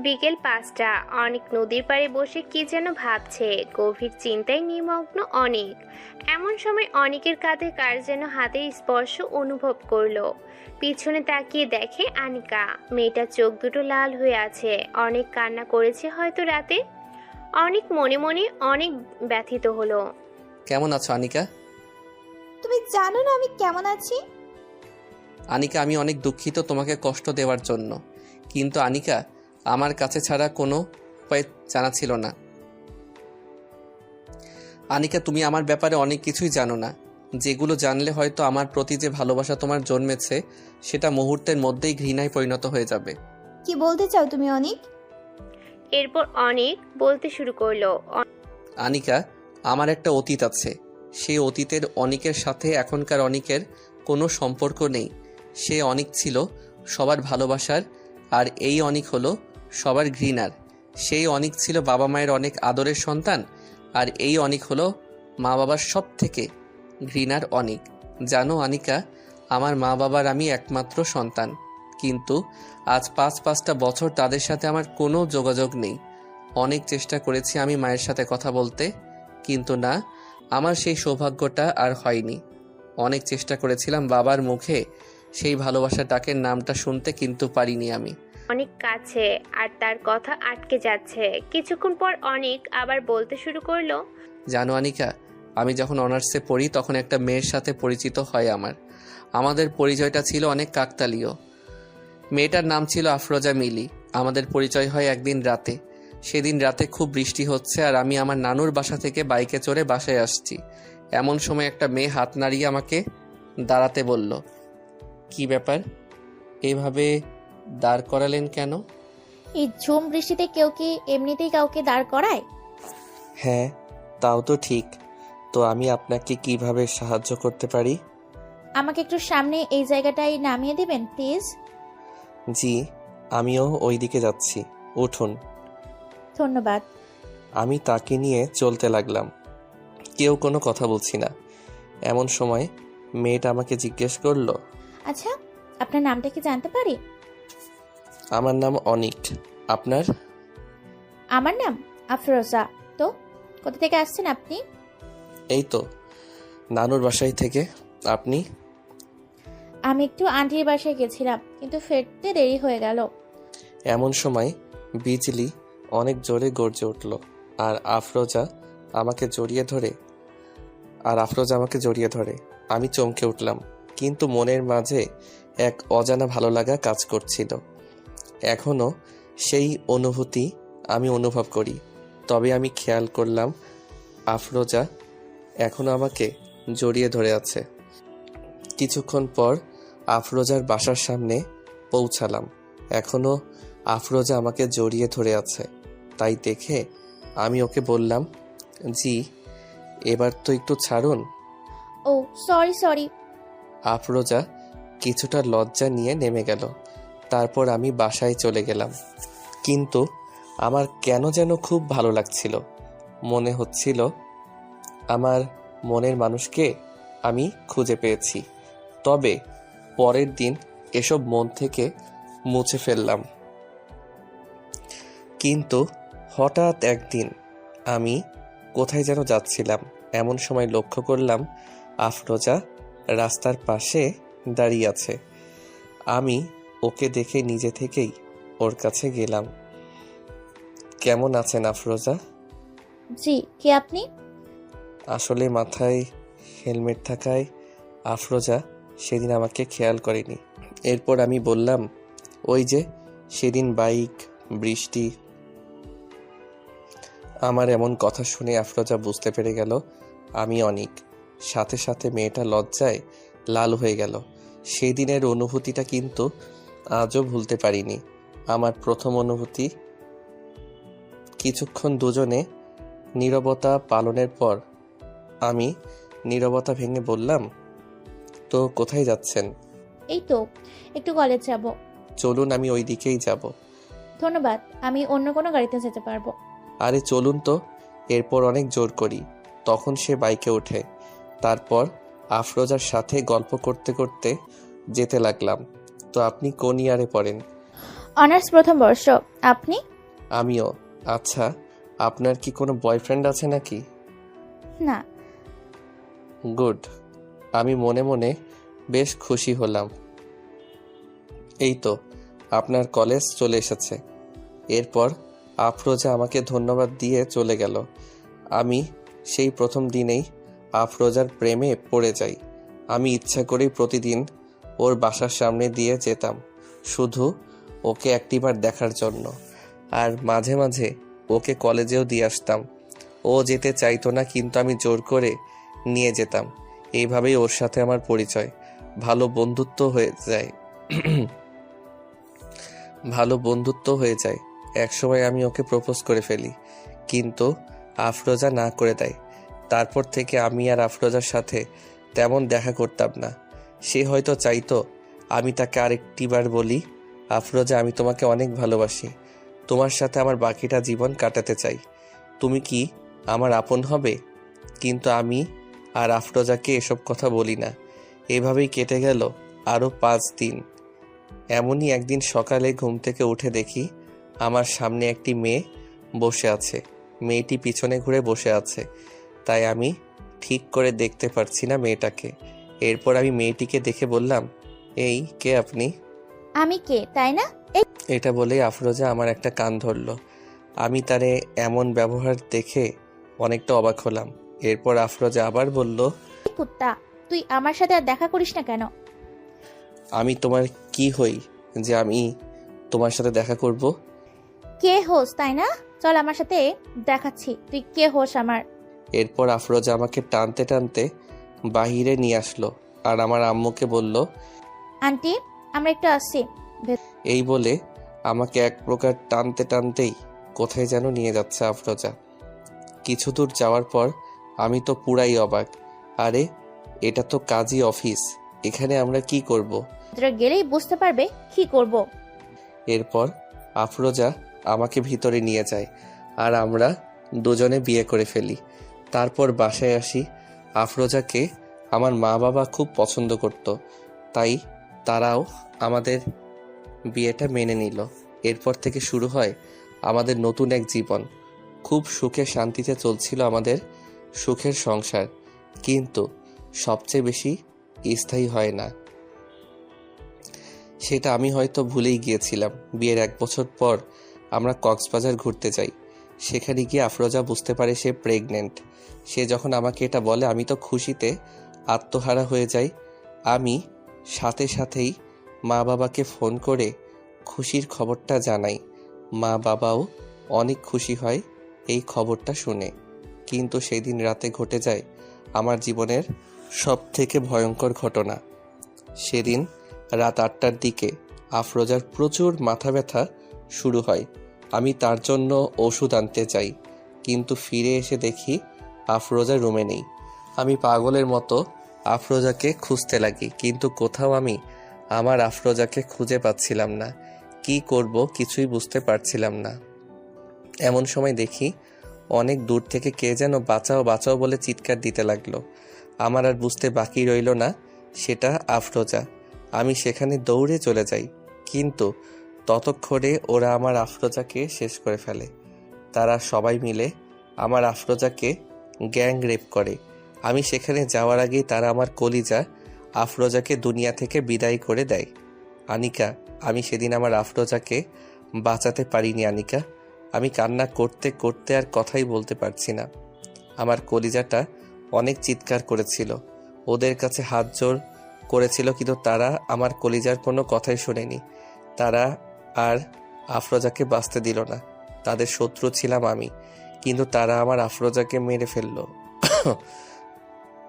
বিকেল 5টা। অনেক নদীর পাড়ে বসে কি যেন ভাবছে। গভীর চিন্তায় নিমগ্ন অনেক। এমন সময় অনেকের কাঁধে কার যেন হাতের স্পর্শ অনুভব করলো। পিছনে তাকিয়ে দেখে আনিকা। মেয়েটার চোখ দুটো লাল হয়ে আছে। অনেক কান্না করেছে হয়তো রাতে। অনেক মনে মনে অনেক ব্যথিত হলো। কেমন আছো আনিকা? তুমি জানো না আমি কেমন আছি। আনিকা, আমি অনেক দুঃখিত তোমাকে কষ্ট দেওয়ার জন্য, কিন্তু আনিকা, আমার কাছে ছাড়া কোনো উপায় জানা ছিল না। আনিকা, তুমি আমার ব্যাপারে অনেক কিছুই জানো না, যেগুলো জানলে হয়তো আমার প্রতি যে ভালোবাসা তোমার জন্মেছে সেটা মুহূর্তের মধ্যেই ঘৃণায় পরিণত হয়ে যাবে। কি বলতে চাও তুমি অনেক? এরপর অনেক বলতে শুরু করলো। আনিকা, আমার একটা অতীত আছে। সেই অতীতের অনেকের সাথে এখনকার অনেকের কোনো সম্পর্ক নেই। সে অনেক ছিল সবার ভালোবাসার, আর এই অনেক হলো সবার ঘৃণার। সেই অনেক ছিল বাবা মায়ের অনেক আদরের সন্তান, আর এই অনেক হলো মা বাবার সব থেকে ঘৃণার অনেক। জানো আনিকা, আমার মা বাবার আমি একমাত্র সন্তান, কিন্তু আজ 5-5টা বছর তাদের সাথে আমার কোনো যোগাযোগ নেই। অনেক চেষ্টা করেছি আমি মায়ের সাথে কথা বলতে, কিন্তু না, আমার সেই সৌভাগ্যটা আর হয়নি। অনেক চেষ্টা করেছিলাম বাবার মুখে সেই ভালোবাসার ডাকের নামটা শুনতে, কিন্তু পারিনি আমি। অনেক কাছে আর তার কথা আটকে যাচ্ছে। কিছুক্ষণ পর অনেক আবার বলতে শুরু করলো। জানো আনিকা, আমি যখন অনার্সে পড়ি তখন একটা মেয়ের সাথে পরিচিত হয় আমাদের পরিচয়টা ছিল অনেক কাকতালীয়। মেয়েটার নাম ছিল আফরোজা মিলি। আমাদের পরিচয় হয় একদিন রাতে। সেদিন রাতে খুব বৃষ্টি হচ্ছে, আর আমি আমার নানুর বাসা থেকে বাইকে চড়ে বাসায় আসছি। এমন সময় একটা মেয়ে হাত নাড়িয়ে আমাকে দাঁড়াতে বলল। কি ব্যাপার, এভাবে দাঁড় করালেন কেন? এই ঝুম বৃষ্টিতে কেউ কি এমনিতেই কাউকে দাঁড় করায়? হ্যাঁ, তাও তো ঠিক। তো আমি আপনাকে কিভাবে সাহায্য করতে পারি? আমাকে একটু সামনে এই জায়গাটায় নামিয়ে দিবেন প্লিজ। জি, আমিও ওই দিকে যাচ্ছি, উঠুন। ধন্যবাদ। আমি তাকে নিয়ে চলতে লাগলাম। কেউ কোনো কথা বলছি না। এমন সময় মেয়েটা আমাকে জিজ্ঞেস করলো, আচ্ছা, আপনার নামটা কি জানতে পারি? আমার নাম অনিক। আপনার? আমার নাম আফরোজা। তো কোথা থেকে আসছেন আপনি? এই তো নানুর বাসায় থেকে। আপনি? আমি একটু আন্টির বাসায় গেছিলাম, কিন্তু ফিরতে দেরি হয়ে গেল। এমন সময় বিজলি অনেক জোরে গর্জে উঠল, আর আফরোজা আমাকে জড়িয়ে ধরে। আমি চমকে উঠলাম, কিন্তু মনের মাঝে এক অজানা ভালো লাগা কাজ করছিল। এখনো সেই অনুভূতি আমি অনুভব করি। তবে আমি খেয়াল করলাম আফরোজা এখনো আমাকে জড়িয়ে ধরে আছে। কিছুক্ষণ পর আফরোজার বাসার সামনে পৌঁছালাম। এখনো আফরোজা আমাকে জড়িয়ে ধরে আছে। তাই দেখে আমি ওকে বললাম, জি, এবার তো একটু ছাড়ুন। ও সরি। আফরোজা কিছুটা লজ্জা নিয়ে নেমে গেল। তারপর আমি বাসায় চলে গেলাম। কিন্তু আমার কেন যেন খুব ভালো লাগছিল। মনে হচ্ছিল আমার মনের মানুষকে আমি খুঁজে পেয়েছি। তবে পরের দিন এসব মন থেকে মুছে ফেললাম। কিন্তু হঠাৎ একদিন আমি কোথায় যেন যাচ্ছিলাম, এমন সময় লক্ষ্য করলাম আফরোজা রাস্তার পাশে দাঁড়িয়ে আছে। আমি ওকে দেখে নিজে থেকেই ওর কাছে গেলাম। কেমন আছেন আফরোজা? জি, কে আপনি? আসলে মাথায় হেলমেট থাকায় আফরোজা সেদিন আমাকে খেয়াল করেনি। এরপর আমি বললাম, ওই যে সেদিন বাইক, বৃষ্টি। আমার এমন কথা শুনে আফরোজা বুঝতে পেরে গেল আমি অনিক। সাথে সাথে মেয়েটা লজ্জায় লাল হয়ে গেল। সেদিনের অনুভূতিটা কিন্তু আজও ভুলতে পারিনি। আমার প্রথম অনুভূতি। কিছুক্ষণ দুজনে নীরবতা পালনের পর আমি নীরবতা ভেঙে বললাম, তো কোথায় যাচ্ছেন? এই তো একটু কলেজ যাব। চলুন, আমি ওই দিকেই যাব। ধন্যবাদ, আমি অন্য কোনো গাড়িতে যেতে পারবো। আরে চলুন তো। এরপর অনেক জোর করি, তখন সে বাইকে ওঠে। তারপর আফরোজার সাথে গল্প করতে করতে যেতে লাগলাম। তো আপনি কোন ইয়ারে পড়েন? অনার্স প্রথম বর্ষ। আপনি? আমিও। আচ্ছা, আপনার কি কোনো বয়ফ্রেন্ড আছে নাকি? না। গুড। আমি মনে মনে বেশ খুশি হলাম। এই তো আপনার কলেজ চলে এসেছে। এরপর আফরোজা আমাকে ধন্যবাদ দিয়ে চলে গেল। আমি সেই প্রথম দিনেই আফরোজার প্রেমে পড়ে যাই। আমি ইচ্ছা করেই প্রতিদিন ওর বাসার সামনে দিয়ে যেতাম, শুধু ওকে একটিবার দেখার জন্য। আর মাঝে মাঝে ওকে কলেজেও দিয়ে আসতাম। ও যেতে চাইতো না, কিন্তু আমি জোর করে নিয়ে যেতাম। এইভাবেই ওর সাথে আমার পরিচয়। ভালো বন্ধুত্ব হয়ে যায়। একসময় আমি ওকে প্রপোজ করে ফেলি, কিন্তু আফরোজা না করে দেয়। তারপর থেকে আমি আর আফরোজার সাথে তেমন দেখা করতাম না। সে হয়তো চাইতো আমি তাকে আরেকটিবার বলি, আফরোজা, আমি তোমাকে অনেক ভালোবাসি। তোমার সাথে আমার বাকিটা জীবন কাটাতে চাই। তুমি কি আমার আপন হবে? কিন্তু আমি আর আফরোজাকে এসব কথা বলি না। এভাবেই কেটে গেল আরও 5 দিন। এমনই একদিন সকালে ঘুম থেকে উঠে দেখি আমার সামনে একটি মেয়ে বসে আছে। মেয়েটি পিছনে ঘুরে বসে আছে, তাই আমি ঠিক করে দেখতে পারছি না মেয়েটাকে। এরপর আমি মেয়েটিকে দেখে বললাম, এই কে আপনি? আমি কে তাই না? এটা বলেই আফরোজা আমার একটা কান ধরলো। আমি তারে এমন ব্যবহার দেখে অনেকটা অবাক হলাম। এরপর আফরোজা আবার বলল, এই কুত্তা, তুই আমার সাথে আর দেখা করিস না কেন? আমি তোমার কি হই যে আমি তোমার সাথে দেখা করব? কে হোস তাই না? চল আমার সাথে দেখাচ্ছি তুই কে হোস আমার। এরপর আফরোজা আমাকে টানতে টানতে বাহিরে নিয়ে আসলো আর আমার আম্মুকে বলল, আন্টি আমরা একটু আসছি। এই বলে আমাকে এক প্রকার টানতে টানতেই কোথায় যেন নিয়ে যাচ্ছে আফরোজা। কিছু দূর যাওয়ার পর আমি তো পুরাই অবাক। আরে এটা তো কাজী অফিস, এখানে আমরা কি করব? তোরা গেলেই বুঝতে পারবে কি করব। এরপর আফরোজা আমাকে ভিতরে নিয়ে যায় আর আমরা দুজনে বিয়ে করে ফেলি। তারপর বাসায় আসি। আফরোজাকে আমার মা বাবা খুব পছন্দ করত, তাই তারাও আমাদের বিয়েটা মেনে নিল। এরপর থেকে শুরু হয় আমাদের নতুন এক জীবন। খুব সুখে শান্তিতে চলছিল আমাদের সুখের সংসার, কিন্তু সবচেয়ে বেশি স্থায়ী হয় না, সেটা আমি হয়তো ভুলেই গিয়েছিলাম। বিয়ের 1 বছর পর আমরা কক্সবাজার ঘুরতে যাই। সেখানে গিয়ে আফরোজা বুঝতে পারে সে প্রেগনেন্ট। সে যখন আমাকে এটা বলে আমি তো খুশিতে আত্মহারা হয়ে যাই। আমি সাথে সাথেই মা বাবাকে ফোন করে খুশির খবরটা জানাই। মা বাবাও অনেক খুশি হয় এই খবরটা শুনে। কিন্তু সেদিন রাতে ঘটে যায় আমার জীবনের সবথেকে ভয়ঙ্কর ঘটনা। সেদিন রাত 8টার দিকে আফরোজার প্রচুর মাথা ব্যথা শুরু হয়। আমি তার জন্য ওষুধ আনতে যাই, কিন্তু ফিরে এসে দেখি আফরোজা রুমে নেই। আমি পাগলের মতো আফরোজাকে খুঁজতে লাগি, কিন্তু কোথাও আমি আমার আফরোজাকে খুঁজে পাচ্ছিলাম না। কি করব কিছুই বুঝতে পারছিলাম না। এমন সময় দেখি অনেক দূর থেকে কে যেন বাঁচাও বাঁচাও বলে চিৎকার দিতে লাগলো। আমার আর বুঝতে বাকি রইল না সেটা আফরোজা। আমি সেখানে দৌড়ে চলে যাই, কিন্তু ততক্ষণে ওরা আমার আফরোজাকে শেষ করে ফেলে। তারা সবাই মিলে আমার আফরোজাকে গ্যাং রেপ করে। আমি সেখানে যাওয়ার আগেই তারা আমার কলিজা আফরোজাকে দুনিয়া থেকে বিদায় করে দেয়। আনিকা, আমি সেদিন আমার আফরোজাকে বাঁচাতে পারিনি আনিকা। আমি কান্না করতে করতে আর কথাই বলতে পারছি না। আমার কলিজাটা অনেক চিৎকার করেছিল, ওদের কাছে হাত জোর করেছিল, কিন্তু তারা আমার কলিজার কোনো কথাই শোনেনি। তারা আর আফরোজাকে বাঁচতে দিল না। তাদের শত্রু ছিলাম আমি, কিন্তু তারা আমার আফরোজাকে মেরে ফেলল।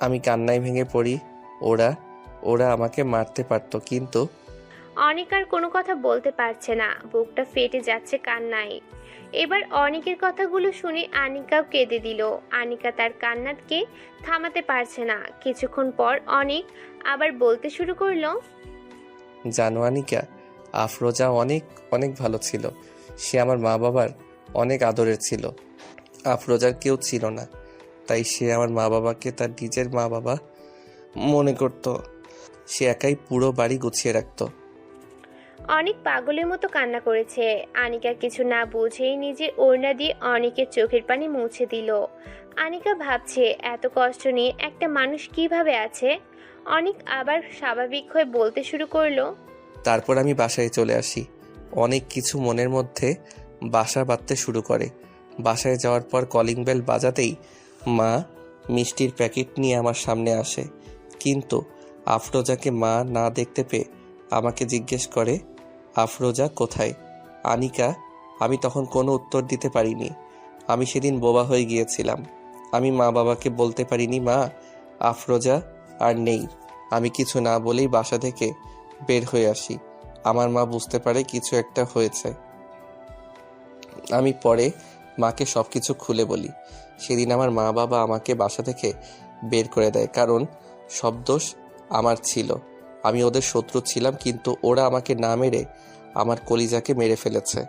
আমি কান্নায় ভেঙে পড়ি। ওরা আমাকে মারতে পারত, কিন্তু অনিক আর কোনো কথা বলতে পারছে না, বুকটা ফেটে যাচ্ছে কান্নায়। এবার অনিকের কথাগুলো শুনে আনিকাও কেঁদে দিল। আনিকা তার কান্নাকে থামাতে পারছে না। কিছুক্ষণ পর অনিক আবার বলতে শুরু করলো, জানো আনিকা, আফরোজা অনেক অনেক ভালো ছিল। সে আমার মা বাবার অনেক আদরের ছিল। আফরোজার কেউ ছিল না, তাই সে আমার মা বাবাকে তার নিজের মা বাবা মনে করত। সে একাই পুরো বাড়ি গুছিয়ে রাখত। অনেক পাগলের মতো কান্না করেছে। আনিকা কিছু না বুঝেই নিজের ওড়না দিয়ে অনেকের চোখের পানি মুছে দিল। আনিকা ভাবছে এত কষ্ট নিয়ে একটা মানুষ কিভাবে আছে। অনেক আবার স্বাভাবিক হয়ে বলতে শুরু করলো, তারপর আমি বাসায় চলে আসি। অনেক কিছু মনের মধ্যে বাসা বাঁধতে শুরু করে। বাসায় যাওয়ার পর কলিং বেল বাজাতেই মা মিষ্টির প্যাকেট নিয়ে আমার সামনে আসে, কিন্তু আফরোজাকে মা না দেখতে পেয়ে আমাকে জিজ্ঞেস করে, আফরোজা কোথায়? আনিকা, আমি তখন কোনো উত্তর দিতে পারিনি। আমি সেদিন বোবা হয়ে গিয়েছিলাম। আমি মা বাবাকে বলতে পারিনি মা আফরোজা আর নেই। আমি কিছু না বলেই বাসা থেকে বের হয়ে আসি। আমার মা বুঝতে পারে কিছু একটা হয়েছে। আমি পরে মাকে সব কিছু খুলে বলি। সেদিন আমার মা বাবা আমাকে বাসা থেকে বের করে দেয়, কারণ সব দোষ আমার ছিল। আমি ওদের শত্রু ছিলাম, কিন্তু ওরা আমাকে না মেরে আমার কলিজাকে মেরে ফেলেছে।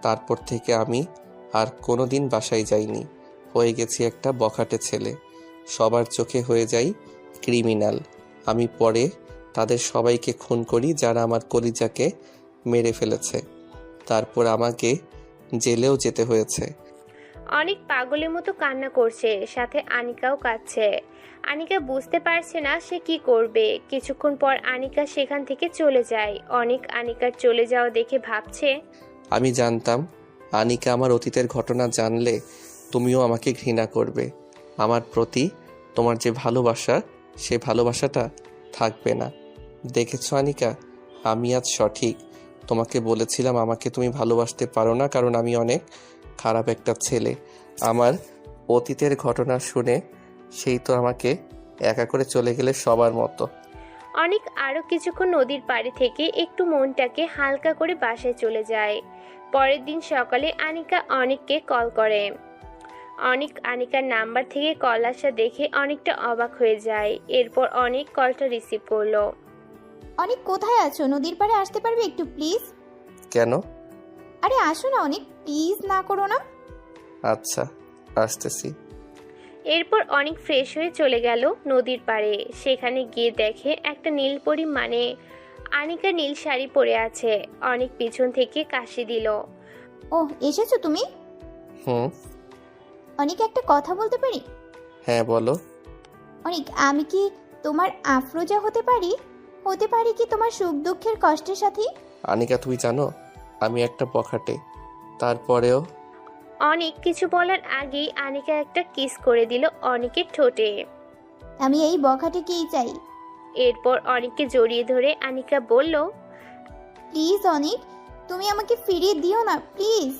তারপর থেকে আমি আর কোনো দিন বাসায় যাইনি। হয়ে গেছি একটা বখাটে ছেলে। সবার চোখে হয়ে যাই ক্রিমিনাল। আমি পরে তাদের সবাইকে খুন করি যারা আমার কলিজাকে মেরে ফেলেছে। তারপর আমাকে জেলেও যেতে হয়েছে। অনেক পাগলের মতো কান্না করছে, সাথে আনিকাও কাঁদছে। আনিকা বুঝতে পারছে না সে কি করবে। কিছুক্ষণ পর আনিকা সেখান থেকে চলে যায়। অনেক আনিকার চলে যাওয়া দেখে ভাবছে, আমি জানতাম আনিকা আমার অতীতের ঘটনা জানলে তুমিও আমাকে ঘৃণা করবে। আমার প্রতি তোমার যে ভালোবাসা, সে ভালোবাসাটা থাকবে না। দেখেছো আনিকা, আমি আজ সঠিক। তোমাকে বলেছিলাম আমাকে তুমি ভালোবাসতে পারো না, কারণ আমি অনেক খারাপ একটা ছেলে। আমার অতীতের ঘটনা শুনে সেই তো আমাকে একা করে চলে গেলে সবার মতো। অনেক আরো কিছুক্ষণ নদীর পাড়ে থেকে একটু মনটাকে হালকা করে বাসায় চলে যায়। পরের দিন সকালে আনিকা অনেককে কল করে। অনেক আনিকার নাম্বার থেকে কল আসা দেখে অনেকটা অবাক হয়ে যায়। এরপর অনেক কলটা রিসিভ করলো। অনেক কোথায় আছো? নদীর পাড়ে আসতে পারবে একটু প্লিজ? কেন? আরে আসো না অনেক, প্লিজ না করো না। আচ্ছা, আসতেছি। এরপর অনেক ফ্রেশ হয়ে চলে গেল নদীর পাড়ে। সেখানে গিয়ে দেখে একটা নীলপরি, মানে আনিকা নীল শাড়ি পরে আছে। অনেক পিছন থেকে কাশি দিল। ও এসেছো তুমি? হুম। অনেক একটা কথা বলতে পারি? হ্যাঁ বলো। অনেক, আমি কি তোমার আফরোজা হতে পারি? হতে পারি কি তোমার সুখ দুঃখের কষ্টের সাথী? আনিকা, তুমি জানো আমি একটা বখাটে, তারপরেও। অনেক কিছু বলার আগেই আনিকা একটা কিস করে দিল অনেকের ঠোঁটে। আমি এই বখাটেকেই চাই। এরপর অনেককে জড়িয়ে ধরে আনিকা বলল, প্লিজ অনেক, তুমি আমাকে ফিরিয়ে দিও না প্লিজ।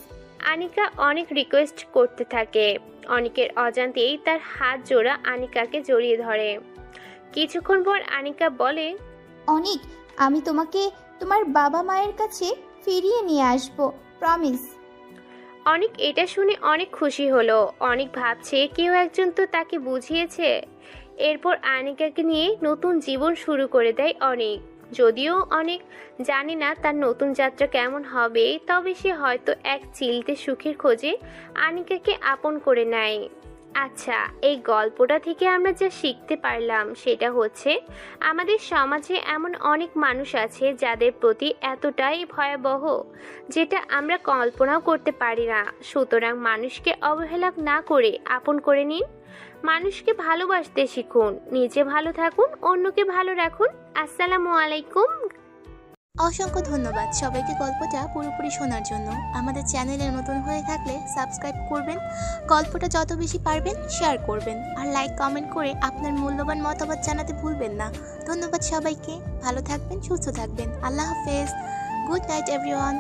আনিকা অনেক রিকোয়েস্ট করতে থাকে। অনেকের অজান্তেই তার হাত জোড়া আনিকাকে জড়িয়ে ধরে। কিছুক্ষণ পর আনিকা বলে, অনেক, আমি তোমাকে তোমার বাবা মায়ের কাছে ফিরিয়ে নিয়ে আসবো, প্রমিস। অনেক এটা শুনে অনেক খুশি হলো। অনেক ভাবছে কেউ একজন তো তাকে বুঝিয়েছে। এরপর আনিকাকে নিয়ে নতুন জীবন শুরু করে দেয় অনেক। যদিও অনেক জানি না তার নতুন যাত্রা কেমন হবে, তবে সে হয়তো এক চিলতে সুখের খোঁজে আনিকাকে আপন করে নেয়। আচ্ছা, এই গল্পটা থেকে আমরা যা শিখতে পারলাম সেটা হচ্ছে আমাদের সমাজে এমন অনেক মানুষ আছে যাদের প্রতি এতটাই ভয়াবহ যেটা আমরা কল্পনাও করতে পারি না। সুতরাং মানুষকে অবহেলা না করে আপন করে নিন, মানুষকে ভালোবাসতে শিখুন, নিজে ভালো থাকুন, অন্যকে ভালো রাখুন। আসসালামু আলাইকুম। অসংখ্য ধন্যবাদ সবাইকে গল্পটা পুরোপুরি শোনার জন্য। আমাদের চ্যানেলে নতুন হয়ে থাকলে সাবস্ক্রাইব করবেন, গল্পটা যত বেশি পারবেন শেয়ার করবেন, আর লাইক কমেন্ট করে আপনার মূল্যবান মতামত জানাতে ভুলবেন না। ধন্যবাদ সবাইকে, ভালো থাকবেন, সুস্থ থাকবেন। আল্লাহ হাফেজ। Good night everyone.